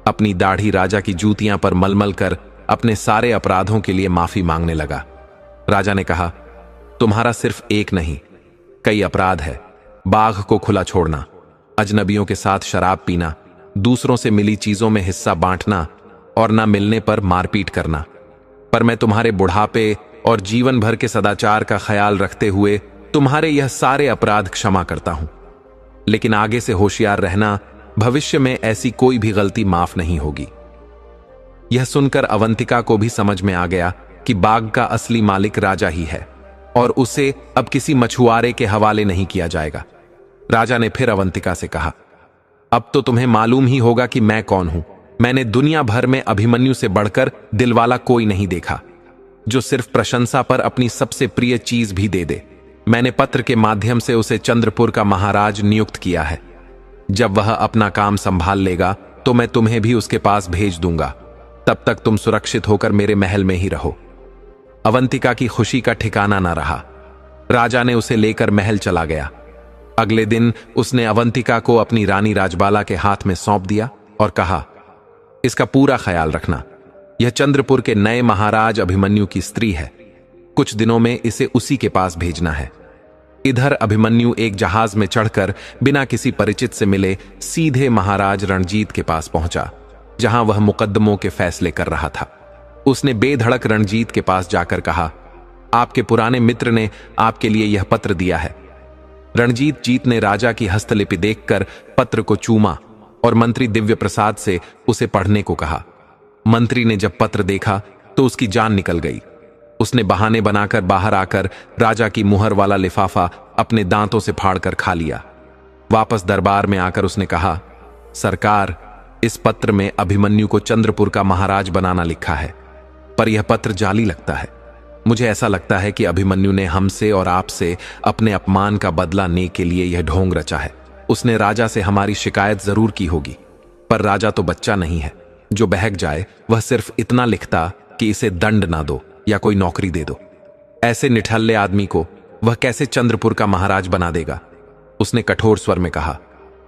अपनी दाढ़ी राजा की जूतियां पर मलमल कर अपने सारे अपराधों के लिए माफी मांगने लगा। राजा ने कहा, तुम्हारा सिर्फ एक नहीं, कई अपराध है। बाघ को खुला छोड़ना, अजनबियों के साथ शराब पीना, दूसरों से मिली चीजों में हिस्सा बांटना और ना मिलने पर मारपीट करना। पर मैं तुम्हारे बुढ़ापे और जीवन भर के सदाचार का ख्याल रखते हुए तुम्हारे यह सारे अपराध क्षमा करता हूं। लेकिन आगे से होशियार रहना, भविष्य में ऐसी कोई भी गलती माफ नहीं होगी। यह सुनकर अवंतिका को भी समझ में आ गया कि बाग का असली मालिक राजा ही है और उसे अब किसी मछुआरे के हवाले नहीं किया जाएगा। राजा ने फिर अवंतिका से कहा, अब तो तुम्हें मालूम ही होगा कि मैं कौन हूं। मैंने दुनिया भर में अभिमन्यु से बढ़कर दिलवाला कोई नहीं देखा, जो सिर्फ प्रशंसा पर अपनी सबसे प्रिय चीज भी दे दे। मैंने पत्र के माध्यम से उसे चंद्रपुर का महाराज नियुक्त किया है। जब वह अपना काम संभाल लेगा तो मैं तुम्हें भी उसके पास भेज दूंगा। तब तक तुम सुरक्षित होकर मेरे महल में ही रहो। अवंतिका की खुशी का ठिकाना न रहा। राजा ने उसे लेकर महल चला गया। अगले दिन उसने अवंतिका को अपनी रानी राजबाला के हाथ में सौंप दिया और कहा, इसका पूरा ख्याल रखना। यह चंद्रपुर के नए महाराज अभिमन्यु की स्त्री है। कुछ दिनों में इसे उसी के पास भेजना है। इधर अभिमन्यु एक जहाज में चढ़कर बिना किसी परिचित से मिले सीधे महाराज रणजीत के पास पहुंचा, जहां वह मुकद्दमों के फैसले कर रहा था। उसने बेधड़क रणजीत के पास जाकर कहा, आपके पुराने मित्र ने आपके लिए यह पत्र दिया है। रणजीत जीत ने राजा की हस्तलिपि देखकर पत्र को चूमा और मंत्री दिव्य प्रसाद से उसे पढ़ने को कहा। मंत्री ने जब पत्र देखा तो उसकी जान निकल गई। उसने बहाने बनाकर बाहर आकर राजा की मुहर वाला लिफाफा अपने दांतों से फाड़कर खा लिया। वापस दरबार में आकर उसने कहा, सरकार, इस पत्र में अभिमन्यु को चंद्रपुर का महाराज बनाना लिखा है, पर यह पत्र जाली लगता है। मुझे ऐसा लगता है कि अभिमन्यु ने हमसे और आपसे अपने अपमान का बदला लेने के लिए यह ढोंग रचा है। उसने राजा से हमारी शिकायत जरूर की होगी, पर राजा तो बच्चा नहीं है जो बहक जाए। वह सिर्फ इतना लिखता कि इसे दंड ना दो या कोई नौकरी दे दो। ऐसे निठल्ले आदमी को वह कैसे चंद्रपुर का महाराज बना देगा। उसने कठोर स्वर में कहा,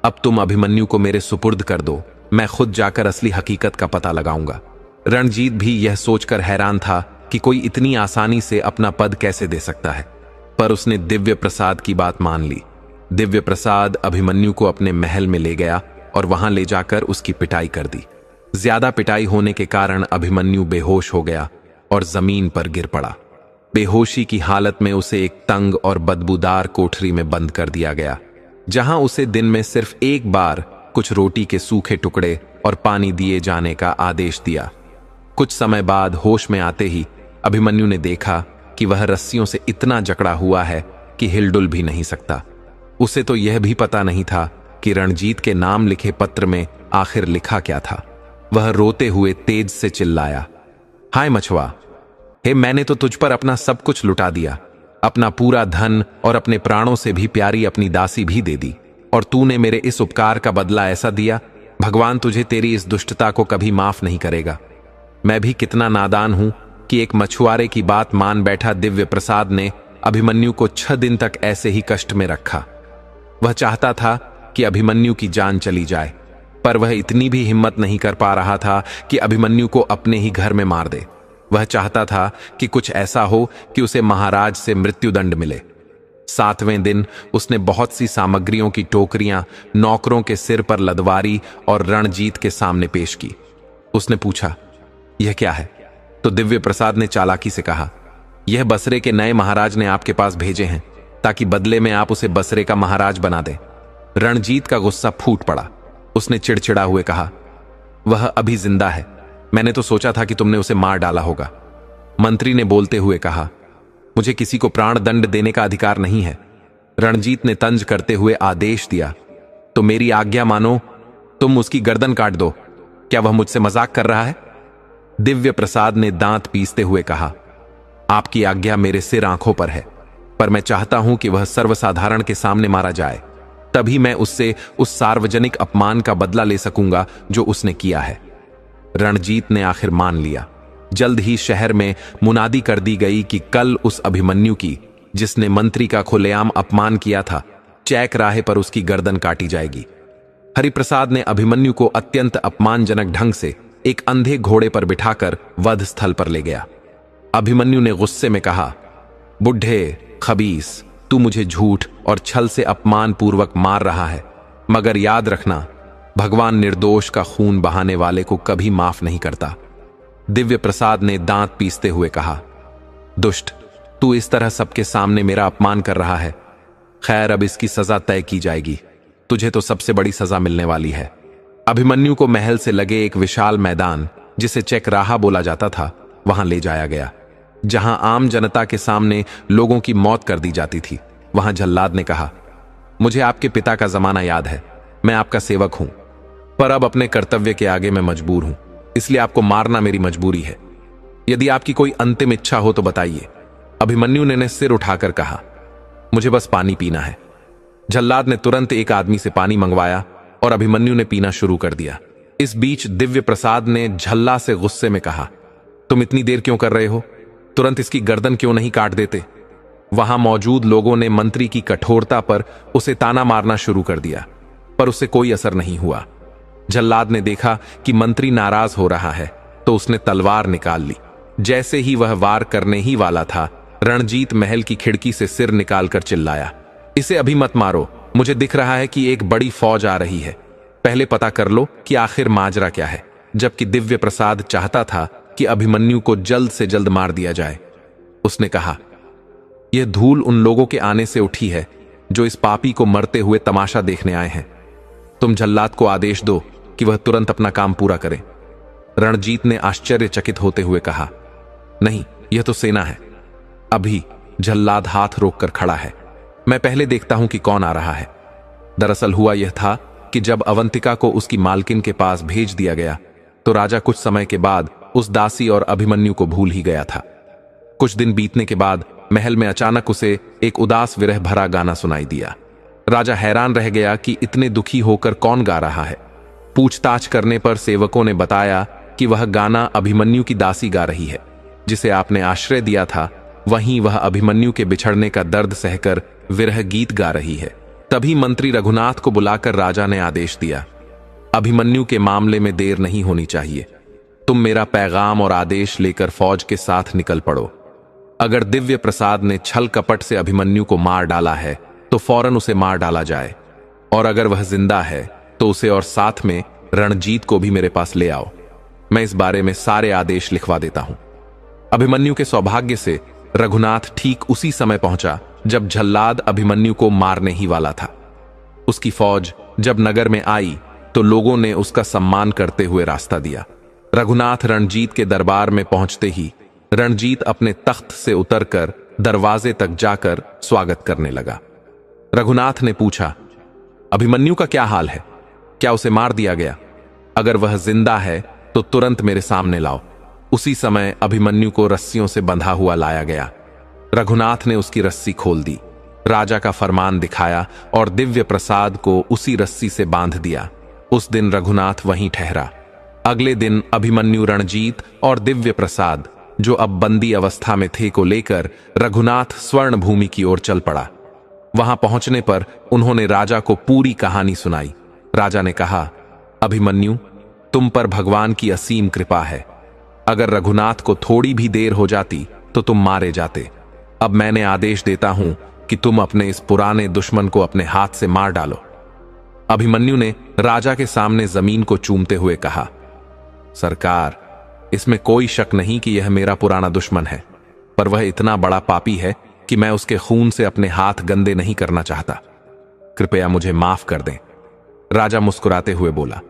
अब तुम अभिमन्यु को मेरे सुपुर्द कर दो, मैं खुद जाकर असली हकीकत का पता लगाऊंगा। रणजीत भी यह सोचकर हैरान था कि कोई इतनी आसानी से अपना पद कैसे दे सकता है, पर उसने दिव्य प्रसाद की बात मान ली। दिव्य प्रसाद अभिमन्यु को अपने महल में ले गया और वहां ले जाकर उसकी पिटाई कर दी। ज्यादा पिटाई होने के कारण अभिमन्यु बेहोश हो गया और जमीन पर गिर पड़ा। बेहोशी की हालत में उसे एक तंग और बदबूदार कोठरी में बंद कर दिया गया, जहां उसे दिन में सिर्फ एक बार कुछ रोटी के सूखे टुकड़े और पानी दिए जाने का आदेश दिया। कुछ समय बाद होश में आते ही अभिमन्यु ने देखा कि वह रस्सियों से इतना जकड़ा हुआ है कि हिलडुल भी नहीं सकता। उसे तो यह भी पता नहीं था कि रणजीत के नाम लिखे पत्र में आखिर लिखा क्या था। वह रोते हुए तेज से चिल्लाया, हाय मछुआ, हे, मैंने तो तुझ पर अपना सब कुछ लुटा दिया, अपना पूरा धन और अपने प्राणों से भी प्यारी अपनी दासी भी दे दी, और तूने मेरे इस उपकार का बदला ऐसा दिया। भगवान तुझे तेरी इस दुष्टता को कभी माफ नहीं करेगा। मैं भी कितना नादान हूं कि एक मछुआरे की बात मान बैठा दिव्य प्रसाद ने अभिमन्यु को 6 दिन तक ऐसे ही कष्ट में रखा। वह चाहता था कि अभिमन्यु की जान चली जाए, पर वह इतनी भी हिम्मत नहीं कर पा रहा था कि अभिमन्यु को अपने ही घर में मार दे। वह चाहता था कि कुछ ऐसा हो कि उसे महाराज से मृत्युदंड मिले। 7वें दिन उसने बहुत सी सामग्रियों की टोकरियां नौकरों के सिर पर लदवारी और रणजीत के सामने पेश की। उसने पूछा, यह क्या है? तो दिव्य प्रसाद ने चालाकी से कहा, यह बसरे के नए महाराज ने आपके पास भेजे हैं ताकि बदले में आप उसे बसरे का महाराज बना दें। रणजीत का गुस्सा फूट पड़ा। उसने चिड़चिड़ा हुए कहा, वह अभी जिंदा है, मैंने तो सोचा था कि तुमने उसे मार डाला होगा। मंत्री ने बोलते हुए कहा, मुझे किसी को प्राण दंड देने का अधिकार नहीं है। रणजीत ने तंज करते हुए आदेश दिया, तो मेरी आज्ञा मानो, तुम उसकी गर्दन काट दो। क्या वह मुझसे मजाक कर रहा है? दिव्य प्रसाद ने दांत पीसते हुए कहा, आपकी आज्ञा मेरे सिर आंखों पर है, पर मैं चाहता हूं कि वह सर्वसाधारण के सामने मारा जाए, तभी मैं उससे उस सार्वजनिक अपमान का बदला ले सकूंगा जो उसने किया है। रणजीत ने आखिर मान लिया। जल्द ही शहर में मुनादी कर दी गई कि कल उस अभिमन्यु की, जिसने मंत्री का खुलेआम अपमान किया था, चैक राहे पर उसकी गर्दन काटी जाएगी। हरिप्रसाद ने अभिमन्यु को अत्यंत अपमानजनक ढंग से एक अंधे घोड़े पर बिठाकर वध स्थल पर ले गया। अभिमन्यु ने गुस्से में कहा, बुढ़े खबीस, तू मुझे झूठ और छल से अपमान पूर्वक मार रहा है, मगर याद रखना, भगवान निर्दोष का खून बहाने वाले को कभी माफ नहीं करता। दिव्य प्रसाद ने दांत पीसते हुए कहा, दुष्ट, तू इस तरह सबके सामने मेरा अपमान कर रहा है। खैर, अब इसकी सजा तय की जाएगी। तुझे तो सबसे बड़ी सजा मिलने वाली है। अभिमन्यु को महल से लगे एक विशाल मैदान, जिसे चेकराहा बोला जाता था, वहां ले जाया गया, जहां आम जनता के सामने लोगों की मौत कर दी जाती थी। वहां जल्लाद ने कहा, मुझे आपके पिता का जमाना याद है, मैं आपका सेवक हूं, पर अब अपने कर्तव्य के आगे मैं मजबूर हूं, इसलिए आपको मारना मेरी मजबूरी है। यदि आपकी कोई अंतिम इच्छा हो तो बताइए। अभिमन्यु ने सिर उठाकर कहा, मुझे बस पानी पीना है। जल्लाद ने तुरंत एक आदमी से पानी मंगवाया और अभिमन्यु ने पीना शुरू कर दिया। इस बीच दिव्य प्रसाद ने झल्ला से गुस्से में कहा, तुम इतनी देर क्यों कर रहे हो? तुरंत इसकी गर्दन क्यों नहीं काट देते। वहां मौजूद लोगों ने मंत्री की कठोरता पर उसे ताना मारना शुरू कर दिया, पर उससे कोई असर नहीं हुआ। जल्लाद ने देखा कि मंत्री नाराज हो रहा है तो उसने तलवार निकाल ली। जैसे ही वह वार करने ही वाला था, रणजीत महल की खिड़की से सिर निकालकर चिल्लाया, इसे अभी मत मारो, मुझे दिख रहा है कि एक बड़ी फौज आ रही है। पहले पता कर लो कि आखिर माजरा क्या है। जबकि दिव्य प्रसाद चाहता था कि अभिमन्यु को जल्द से जल्द मार दिया जाए। उसने कहा, यह धूल उन लोगों के आने से उठी है जो इस पापी को मरते हुए तमाशा देखने आए हैं। तुम जल्लाद को आदेश दो कि वह तुरंत अपना काम पूरा करे। रणजीत ने आश्चर्यचकित होते हुए कहा, नहीं, यह तो सेना है। अभी जल्लाद हाथ रोककर खड़ा है। मैं पहले देखता हूं कि कौन आ रहा है। दरअसल हुआ यह था कि जब अवंतिका को उसकी मालकिन के पास भेज दिया गया तो राजा कुछ समय के बाद उस दासी और अभिमन्यु को भूल ही गया था। कुछ दिन बीतने के बाद महल में अचानक उसे एक उदास विरह भरा गाना सुनाई दिया। राजा हैरान रह गया कि इतने दुखी होकर कौन गा रहा है। पूछताछ करने पर सेवकों ने बताया कि वह गाना अभिमन्यु की दासी गा रही है, जिसे आपने आश्रय दिया था। वहीं वह अभिमन्यु के बिछड़ने का दर्द सहकर विरह गीत गा रही है। तभी मंत्री रघुनाथ को बुलाकर राजा ने आदेश दिया, अभिमन्यु के मामले में देर नहीं होनी चाहिए। तुम मेरा पैगाम और आदेश लेकर फौज के साथ निकल पड़ो। अगर दिव्य प्रसाद ने छल कपट से अभिमन्यु को मार डाला है तो फौरन उसे मार डाला जाए, और अगर वह जिंदा है तो उसे और साथ में रणजीत को भी मेरे पास ले आओ। मैं इस बारे में सारे आदेश लिखवा देता हूं। अभिमन्यु के सौभाग्य से रघुनाथ ठीक उसी समय पहुंचा जब जल्लाद अभिमन्यु को मारने ही वाला था। उसकी फौज जब नगर में आई तो लोगों ने उसका सम्मान करते हुए रास्ता दिया। रघुनाथ रणजीत के दरबार में पहुंचते ही रणजीत अपने तख्त से उतरकर दरवाजे तक जाकर स्वागत करने लगा। रघुनाथ ने पूछा, अभिमन्यु का क्या हाल है? क्या उसे मार दिया गया? अगर वह जिंदा है तो तुरंत मेरे सामने लाओ। उसी समय अभिमन्यु को रस्सियों से बंधा हुआ लाया गया। रघुनाथ ने उसकी रस्सी खोल दी, राजा का फरमान दिखाया और दिव्य प्रसाद को उसी रस्सी से बांध दिया। उस दिन रघुनाथ वहीं ठहरा। अगले दिन अभिमन्यु, रणजीत और दिव्य प्रसाद, जो अब बंदी अवस्था में थे, को लेकर रघुनाथ स्वर्ण भूमि की ओर चल पड़ा। वहां पहुंचने पर उन्होंने राजा को पूरी कहानी सुनाई। राजा ने कहा, अभिमन्यु, तुम पर भगवान की असीम कृपा है। अगर रघुनाथ को थोड़ी भी देर हो जाती तो तुम मारे जाते। अब मैंने आदेश देता हूं कि तुम अपने इस पुराने दुश्मन को अपने हाथ से मार डालो। अभिमन्यु ने राजा के सामने जमीन को चूमते हुए कहा, सरकार, इसमें कोई शक नहीं कि यह मेरा पुराना दुश्मन है, पर वह इतना बड़ा पापी है कि मैं उसके खून से अपने हाथ गंदे नहीं करना चाहता। कृपया मुझे माफ कर दें। राजा मुस्कुराते हुए बोला,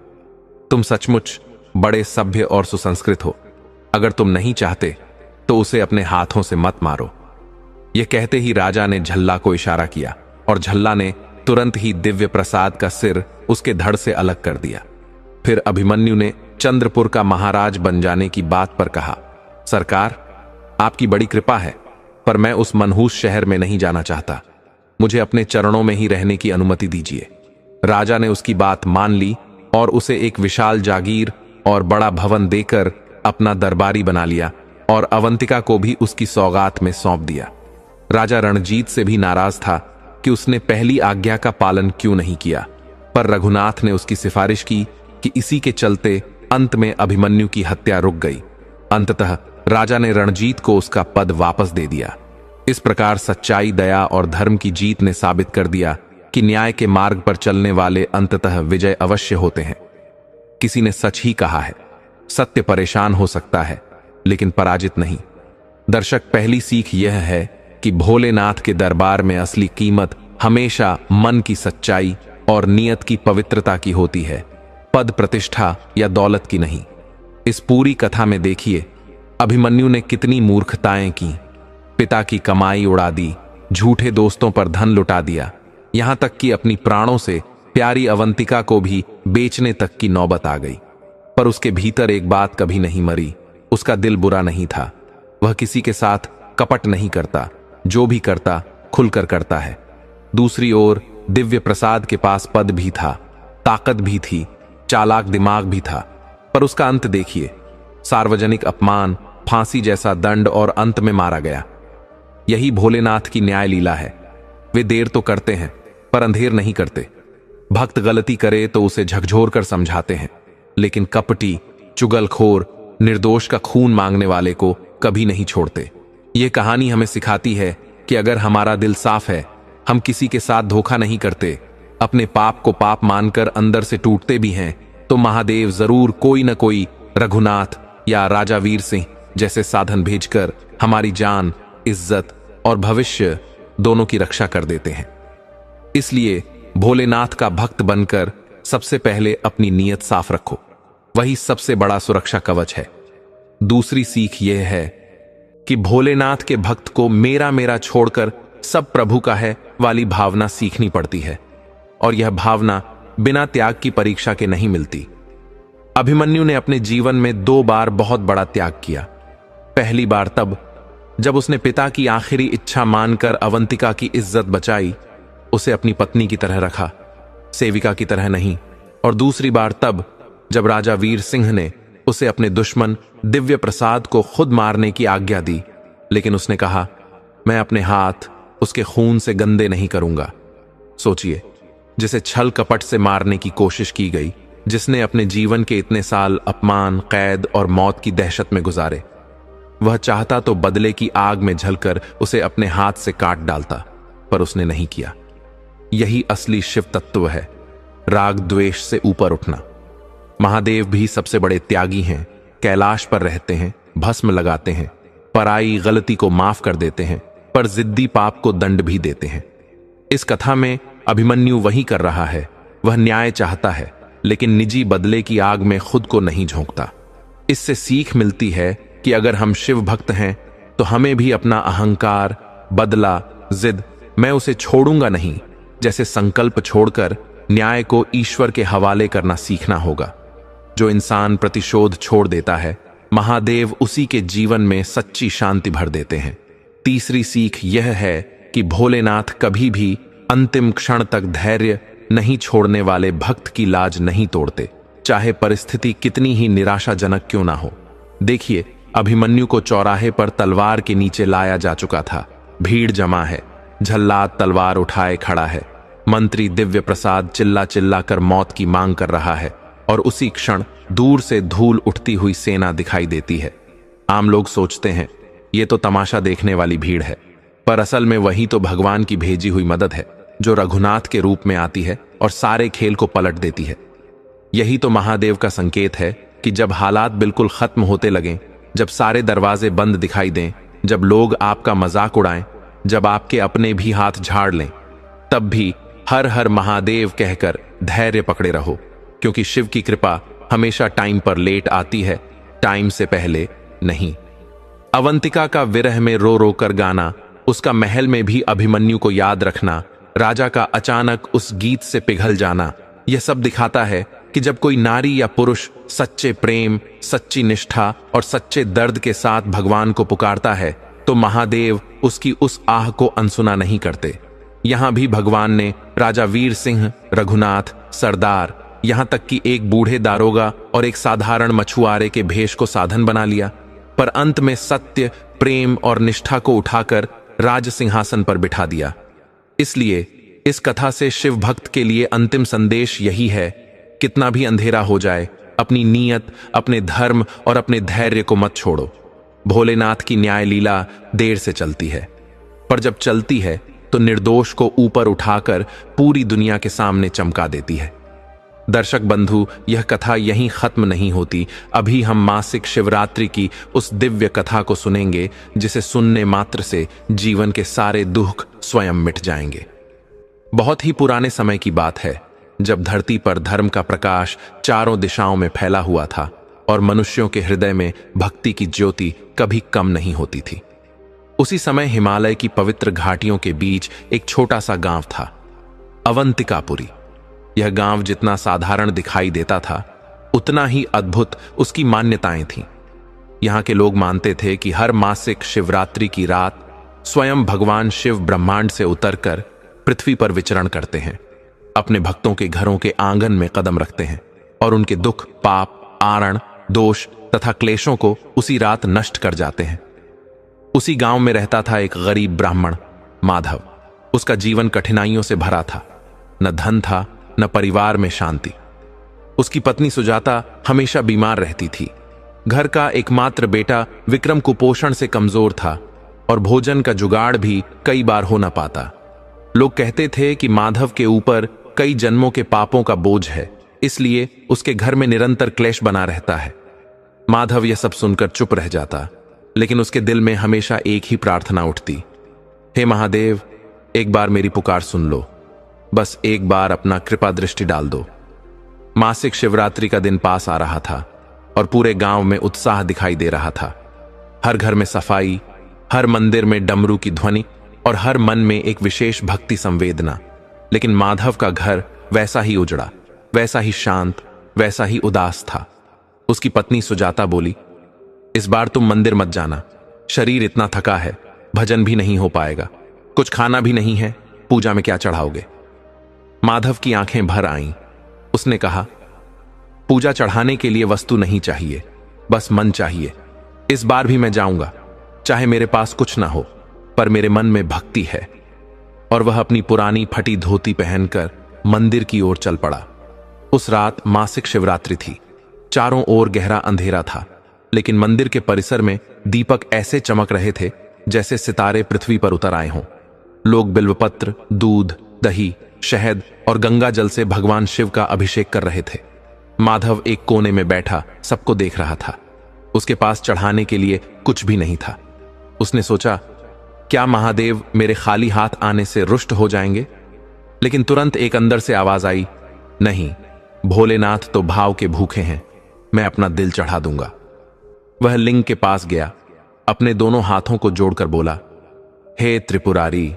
तुम सचमुच बड़े सभ्य और सुसंस्कृत हो। अगर तुम नहीं चाहते तो उसे अपने हाथों से मत मारो। यह कहते ही राजा ने झल्ला को इशारा किया और झल्ला ने तुरंत ही दिव्य प्रसाद का सिर उसके धड़ से अलग कर दिया। फिर अभिमन्यु ने चंद्रपुर का महाराज बन जाने की बात पर कहा, सरकार, आपकी बड़ी कृपा है, पर मैं उस मनहूस शहर में नहीं जाना चाहता। मुझे अपने चरणों में ही रहने की अनुमति दीजिए। राजा ने उसकी बात मान ली और उसे एक विशाल जागीर और बड़ा भवन देकर अपना दरबारी बना लिया और अवंतिका को भी उसकी सौगात में सौंप दिया। राजा रणजीत से भी नाराज था कि उसने पहली आज्ञा का पालन क्यों नहीं किया, पर रघुनाथ ने उसकी सिफारिश की कि इसी के चलते अंत में अभिमन्यु की हत्या रुक गई। अंततः राजा ने रणजीत को उसका पद वापस दे दिया। इस प्रकार सच्चाई, दया और धर्म की जीत ने साबित कर दिया कि न्याय के मार्ग पर चलने वाले अंततः विजय अवश्य होते हैं। किसी ने सच ही कहा है, सत्य परेशान हो सकता है लेकिन पराजित नहीं। दर्शक, पहली सीख यह है कि भोलेनाथ के दरबार में असली कीमत हमेशा मन की सच्चाई और नियत की पवित्रता की होती है, पद, प्रतिष्ठा या दौलत की नहीं। इस पूरी कथा में देखिए, अभिमन्यु ने कितनी मूर्खताएं की। पिता की कमाई उड़ा दी, झूठे दोस्तों पर धन लुटा दिया, यहां तक कि अपनी प्राणों से प्यारी अवंतिका को भी बेचने तक की नौबत आ गई। पर उसके भीतर एक बात कभी नहीं मरी, उसका दिल बुरा नहीं था। वह किसी के साथ कपट नहीं करता, जो भी करता खुलकर करता है। दूसरी ओर दिव्य प्रसाद के पास पद भी था, ताकत भी थी, चालाक दिमाग भी था, पर उसका अंत देखिए। सार्वजनिक अपमान, फांसी जैसा दंड और अंत में मारा गया। यही भोलेनाथ की न्याय लीला है। वे देर तो करते हैं पर अंधेर नहीं करते। भक्त गलती करे तो उसे झकझोर कर समझाते हैं, लेकिन कपटी, चुगलखोर, निर्दोष का खून मांगने वाले को कभी नहीं छोड़ते। ये कहानी हमें सिखाती है कि अगर हमारा दिल साफ है, हम किसी के साथ धोखा नहीं करते, अपने पाप को पाप मानकर अंदर से टूटते भी हैं, तो महादेव जरूर कोई न कोई रघुनाथ या राजा वीर सिंह जैसे साधन भेजकर हमारी जान, इज्जत और भविष्य दोनों की रक्षा कर देते हैं। इसलिए भोलेनाथ का भक्त बनकर सबसे पहले अपनी नीयत साफ रखो, वही सबसे बड़ा सुरक्षा कवच है। दूसरी सीख यह है कि भोलेनाथ के भक्त को मेरा मेरा छोड़कर सब प्रभु का है वाली भावना सीखनी पड़ती है, और यह भावना बिना त्याग की परीक्षा के नहीं मिलती। अभिमन्यु ने अपने जीवन में 2 बार बहुत बड़ा त्याग किया। पहली बार तब जब उसने पिता की आखिरी इच्छा मानकर अवंतिका की इज्जत बचाई, उसे अपनी पत्नी की तरह रखा, सेविका की तरह नहीं। और दूसरी बार तब जब राजा वीर सिंह ने उसे अपने दुश्मन दिव्य प्रसाद को खुद मारने की आज्ञा दी, लेकिन उसने कहा, मैं अपने हाथ उसके खून से गंदे नहीं करूंगा। सोचिए, जिसे छल कपट से मारने की कोशिश की गई, जिसने अपने जीवन के इतने साल अपमान, कैद और मौत की दहशत में गुजारे, वह चाहता तो बदले की आग में झलकर उसे अपने हाथ से काट डालता, पर उसने नहीं किया। यही असली शिव तत्व है, राग द्वेष से ऊपर उठना। महादेव भी सबसे बड़े त्यागी हैं। कैलाश पर रहते हैं, भस्म लगाते हैं, पराई गलती को माफ कर देते हैं, पर जिद्दी पाप को दंड भी देते हैं। इस कथा में अभिमन्यु वही कर रहा है। वह न्याय चाहता है, लेकिन निजी बदले की आग में खुद को नहीं झोंकता। इससे सीख मिलती है कि अगर हम शिव भक्त हैं तो हमें भी अपना अहंकार, बदला, जिद, मैं उसे छोड़ूंगा नहीं जैसे संकल्प छोड़कर न्याय को ईश्वर के हवाले करना सीखना होगा। जो इंसान प्रतिशोध छोड़ देता है, महादेव उसी के जीवन में सच्ची शांति भर देते हैं। तीसरी सीख यह है कि भोलेनाथ कभी भी अंतिम क्षण तक धैर्य नहीं छोड़ने वाले भक्त की लाज नहीं तोड़ते, चाहे परिस्थिति कितनी ही निराशाजनक क्यों ना हो। देखिए, अभिमन्यु को चौराहे पर तलवार के नीचे लाया जा चुका था। भीड़ जमा है, झल्लाद तलवार उठाए खड़ा है, मंत्री दिव्य प्रसाद चिल्ला चिल्ला कर मौत की मांग कर रहा है, और उसी क्षण दूर से धूल उठती हुई सेना दिखाई देती है। आम लोग सोचते हैं ये तो तमाशा देखने वाली भीड़ है, पर असल में वही तो भगवान की भेजी हुई मदद है, जो रघुनाथ के रूप में आती है और सारे खेल को पलट देती है। यही तो महादेव का संकेत है कि जब हालात बिल्कुल खत्म होते लगें, जब सारे दरवाजे बंद दिखाई दें, जब लोग आपका मजाक उड़ाएं, जब आपके अपने भी हाथ झाड़ लें, तब भी हर हर महादेव कहकर धैर्य पकड़े रहो, क्योंकि शिव की कृपा हमेशा टाइम पर लेट आती है, टाइम से पहले नहीं। अवंतिका का विरह में रो रो कर गाना, उसका महल में भी अभिमन्यु को याद रखना, राजा का अचानक उस गीत से पिघल जाना, यह सब दिखाता है कि जब कोई नारी या पुरुष सच्चे प्रेम, सच्ची निष्ठा और सच्चे दर्द के साथ भगवान को पुकारता है, तो महादेव उसकी उस आह को अनसुना नहीं करते। यहां भी भगवान ने राजा वीर सिंह, रघुनाथ, सरदार, यहां तक कि एक बूढ़े दारोगा और एक साधारण मछुआरे के भेष को साधन बना लिया, पर अंत में सत्य, प्रेम और निष्ठा को उठाकर राज सिंहासन पर बिठा दिया। इसलिए इस कथा से शिव भक्त के लिए अंतिम संदेश यही है, कितना भी अंधेरा हो जाए, अपनी नीयत, अपने धर्म और अपने धैर्य को मत छोड़ो। भोलेनाथ की न्याय लीला देर से चलती है, पर जब चलती है तो निर्दोष को ऊपर उठाकर पूरी दुनिया के सामने चमका देती है। दर्शक बंधु, यह कथा यहीं खत्म नहीं होती। अभी हम मासिक शिवरात्रि की उस दिव्य कथा को सुनेंगे, जिसे सुनने मात्र से जीवन के सारे दुख स्वयं मिट जाएंगे। बहुत ही पुराने समय की बात है, जब धरती पर धर्म का प्रकाश चारों दिशाओं में फैला हुआ था और मनुष्यों के हृदय में भक्ति की ज्योति कभी कम नहीं होती थी। उसी समय हिमालय की पवित्र घाटियों के बीच एक छोटा सा गांव था, अवंतिकापुरी। यह गांव जितना साधारण दिखाई देता था, उतना ही अद्भुत उसकी मान्यताएं थीं। यहां के लोग मानते थे कि हर मासिक शिवरात्रि की रात स्वयं भगवान शिव ब्रह्मांड से उतरकर पृथ्वी पर विचरण करते हैं, अपने भक्तों के घरों के आंगन में कदम रखते हैं और उनके दुख, पाप, आरण, दोष तथा क्लेशों को उसी रात नष्ट कर जाते हैं। उसी गांव में रहता था एक गरीब ब्राह्मण माधव। उसका जीवन कठिनाइयों से भरा था। न धन था, न परिवार में शांति। उसकी पत्नी सुजाता हमेशा बीमार रहती थी। घर का एकमात्र बेटा विक्रम कुपोषण से कमजोर था और भोजन का जुगाड़ भी कई बार हो न पाता। लोग कहते थे कि माधव के ऊपर कई जन्मों के पापों का बोझ है, इसलिए उसके घर में निरंतर क्लेश बना रहता है। माधव यह सब सुनकर चुप रह जाता, लेकिन उसके दिल में हमेशा एक ही प्रार्थना उठती, हे महादेव, एक बार मेरी पुकार सुन लो, बस एक बार अपना कृपा दृष्टि डाल दो। मासिक शिवरात्रि का दिन पास आ रहा था और पूरे गांव में उत्साह दिखाई दे रहा था। हर घर में सफाई, हर मंदिर में डमरू की ध्वनि और हर मन में एक विशेष भक्ति संवेदना। लेकिन माधव का घर वैसा ही उजड़ा, वैसा ही शांत, वैसा ही उदास था। उसकी पत्नी सुजाता बोली, इस बार तुम मंदिर मत जाना, शरीर इतना थका है, भजन भी नहीं हो पाएगा, कुछ खाना भी नहीं है, पूजा में क्या चढ़ाओगे। माधव की आंखें भर आईं। उसने कहा, पूजा चढ़ाने के लिए वस्तु नहीं चाहिए, बस मन चाहिए। इस बार भी मैं जाऊंगा, चाहे मेरे पास कुछ ना हो, पर मेरे मन में भक्ति है। और वह अपनी पुरानी फटी धोती पहनकर मंदिर की ओर चल पड़ा। उस रात मासिक शिवरात्रि थी। चारों ओर गहरा अंधेरा था, लेकिन मंदिर के परिसर में दीपक ऐसे चमक रहे थे जैसे सितारे पृथ्वी पर उतर आए हों। लोग बिल्वपत्र, दूध, दही, शहद और गंगा जल से भगवान शिव का अभिषेक कर रहे थे। माधव एक कोने में बैठा सबको देख रहा था। उसके पास चढ़ाने के लिए कुछ भी नहीं था। उसने सोचा, क्या महादेव मेरे खाली हाथ आने से रुष्ट हो जाएंगे? लेकिन तुरंत एक अंदर से आवाज आई, नहीं, भोलेनाथ तो भाव के भूखे हैं, मैं अपना दिल चढ़ा दूंगा। वह लिंग के पास गया, अपने दोनों हाथों को जोड़कर बोला, हे त्रिपुरारी,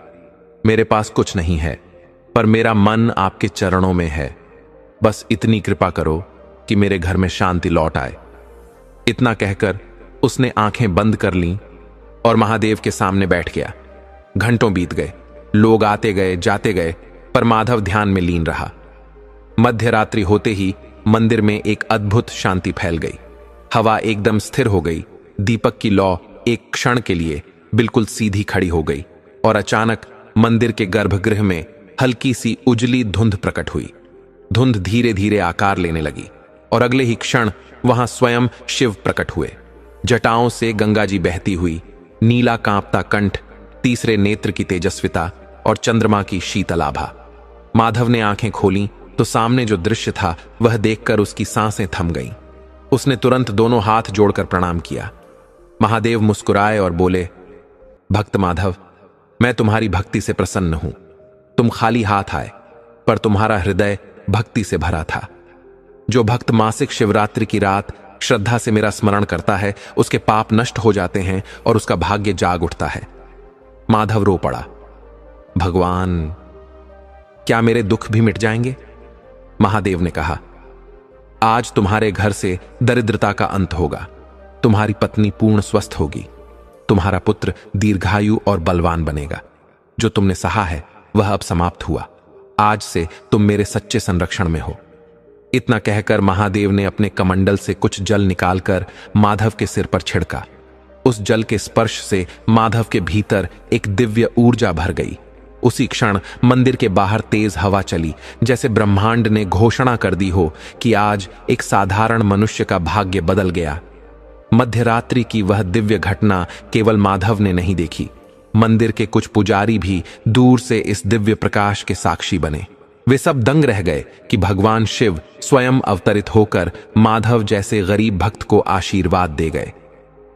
मेरे पास कुछ नहीं है, पर मेरा मन आपके चरणों में है। बस इतनी कृपा करो कि मेरे घर में शांति लौट आए। इतना कहकर उसने आंखें बंद कर लीं और महादेव के सामने बैठ गया। घंटों बीत गए, लोग आते गए, जाते गए, पर माधव ध्यान में लीन रहा। मध्य रात्रि होते ही मंदिर में एक अद्भुत शांति फैल गई। हवा एकदम स्थिर हो गई। दीपक की लौ एक क्षण के लिए बिल्कुल सीधी खड़ी हो गई और अचानक मंदिर के गर्भगृह में हल्की सी उजली धुंध प्रकट हुई। धुंध धीरे धीरे आकार लेने लगी और अगले ही क्षण वहां स्वयं शिव प्रकट हुए। जटाओं से गंगा जी बहती हुई, नीला कांपता कंठ, तीसरे नेत्र की तेजस्विता और चंद्रमा की शीतल आभा। माधव ने आंखें खोलीं तो सामने जो दृश्य था वह देखकर उसकी सांसें थम गईं। उसने तुरंत दोनों हाथ जोड़कर प्रणाम किया। महादेव मुस्कुराए और बोले, भक्त माधव, मैं तुम्हारी भक्ति से प्रसन्न हूं। तुम खाली हाथ आए, पर तुम्हारा हृदय भक्ति से भरा था। जो भक्त मासिक शिवरात्रि की रात श्रद्धा से मेरा स्मरण करता है, उसके पाप नष्ट हो जाते हैं और उसका भाग्य जाग उठता है। माधव रो पड़ा, भगवान, क्या मेरे दुख भी मिट जाएंगे? महादेव ने कहा, आज तुम्हारे घर से दरिद्रता का अंत होगा, तुम्हारी पत्नी पूर्ण स्वस्थ होगी, तुम्हारा पुत्र दीर्घायु और बलवान बनेगा। जो तुमने सहा है वह अब समाप्त हुआ। आज से तुम मेरे सच्चे संरक्षण में हो। इतना कहकर महादेव ने अपने कमंडल से कुछ जल निकालकर माधव के सिर पर छिड़का। उस जल के स्पर्श से माधव के भीतर एक दिव्य ऊर्जा भर गई। उसी क्षण मंदिर के बाहर तेज हवा चली, जैसे ब्रह्मांड ने घोषणा कर दी हो कि आज एक साधारण मनुष्य का भाग्य बदल गया। मध्यरात्रि की वह दिव्य घटना केवल माधव ने नहीं देखी, मंदिर के कुछ पुजारी भी दूर से इस दिव्य प्रकाश के साक्षी बने। वे सब दंग रह गए कि भगवान शिव स्वयं अवतरित होकर माधव जैसे गरीब भक्त को आशीर्वाद दे गए।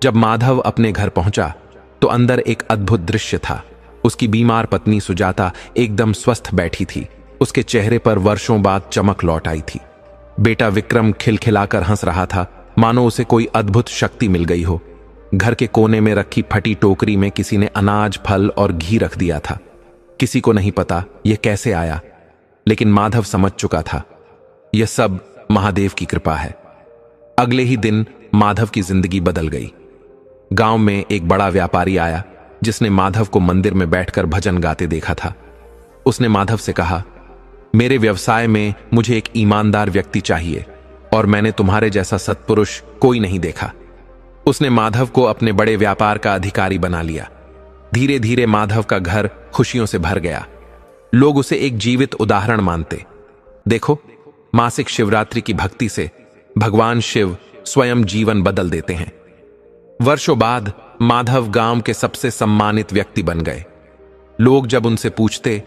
जब माधव अपने घर पहुंचा तो अंदर एक अद्भुत दृश्य था। उसकी बीमार पत्नी सुजाता एकदम स्वस्थ बैठी थी। उसके चेहरे पर वर्षों बाद चमक लौट आई थी। बेटा विक्रम खिलखिलाकर हंस रहा था, मानो उसे कोई अद्भुत शक्ति मिल गई हो। घर के कोने में रखी फटी टोकरी में किसी ने अनाज, फल और घी रख दिया था। किसी को नहीं पता यह कैसे आया, लेकिन माधव समझ चुका था, यह सब महादेव की कृपा है। अगले ही दिन माधव की जिंदगी बदल गई। गांव में एक बड़ा व्यापारी आया जिसने माधव को मंदिर में बैठकर भजन गाते देखा था। उसने माधव से कहा, मेरे व्यवसाय में मुझे एक ईमानदार व्यक्ति चाहिए और मैंने तुम्हारे जैसा सत्पुरुष कोई नहीं देखा। उसने माधव को अपने बड़े व्यापार का अधिकारी बना लिया। धीरे धीरे माधव का घर खुशियों से भर गया। लोग उसे एक जीवित उदाहरण मानते। देखो, मासिक शिवरात्रि की भक्ति से भगवान शिव स्वयं जीवन बदल देते हैं। वर्षों बाद माधव गांव के सबसे सम्मानित व्यक्ति बन गए। लोग जब उनसे पूछते,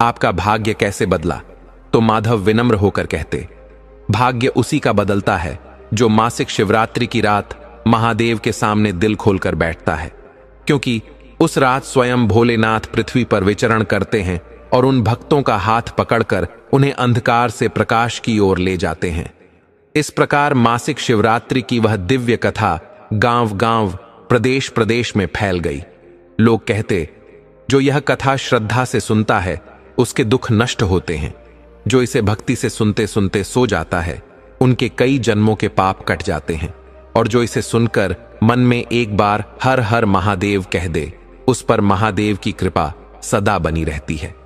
आपका भाग्य कैसे बदला, तो माधव विनम्र होकर कहते, भाग्य उसी का बदलता है जो मासिक शिवरात्रि की रात महादेव के सामने दिल खोलकर बैठता है, क्योंकि उस रात स्वयं भोलेनाथ पृथ्वी पर विचरण करते हैं और उन भक्तों का हाथ पकड़कर उन्हें अंधकार से प्रकाश की ओर ले जाते हैं। इस प्रकार मासिक शिवरात्रि की वह दिव्य कथा गांव-गांव, प्रदेश-प्रदेश में फैल गई। लोग कहते, जो यह कथा श्रद्धा से सुनता है उसके दुख नष्ट होते हैं। जो इसे भक्ति से सुनते सुनते सो जाता है उनके कई जन्मों के पाप कट जाते हैं। और जो इसे सुनकर मन में एक बार हर हर महादेव कह दे, उस पर महादेव की कृपा सदा बनी रहती है।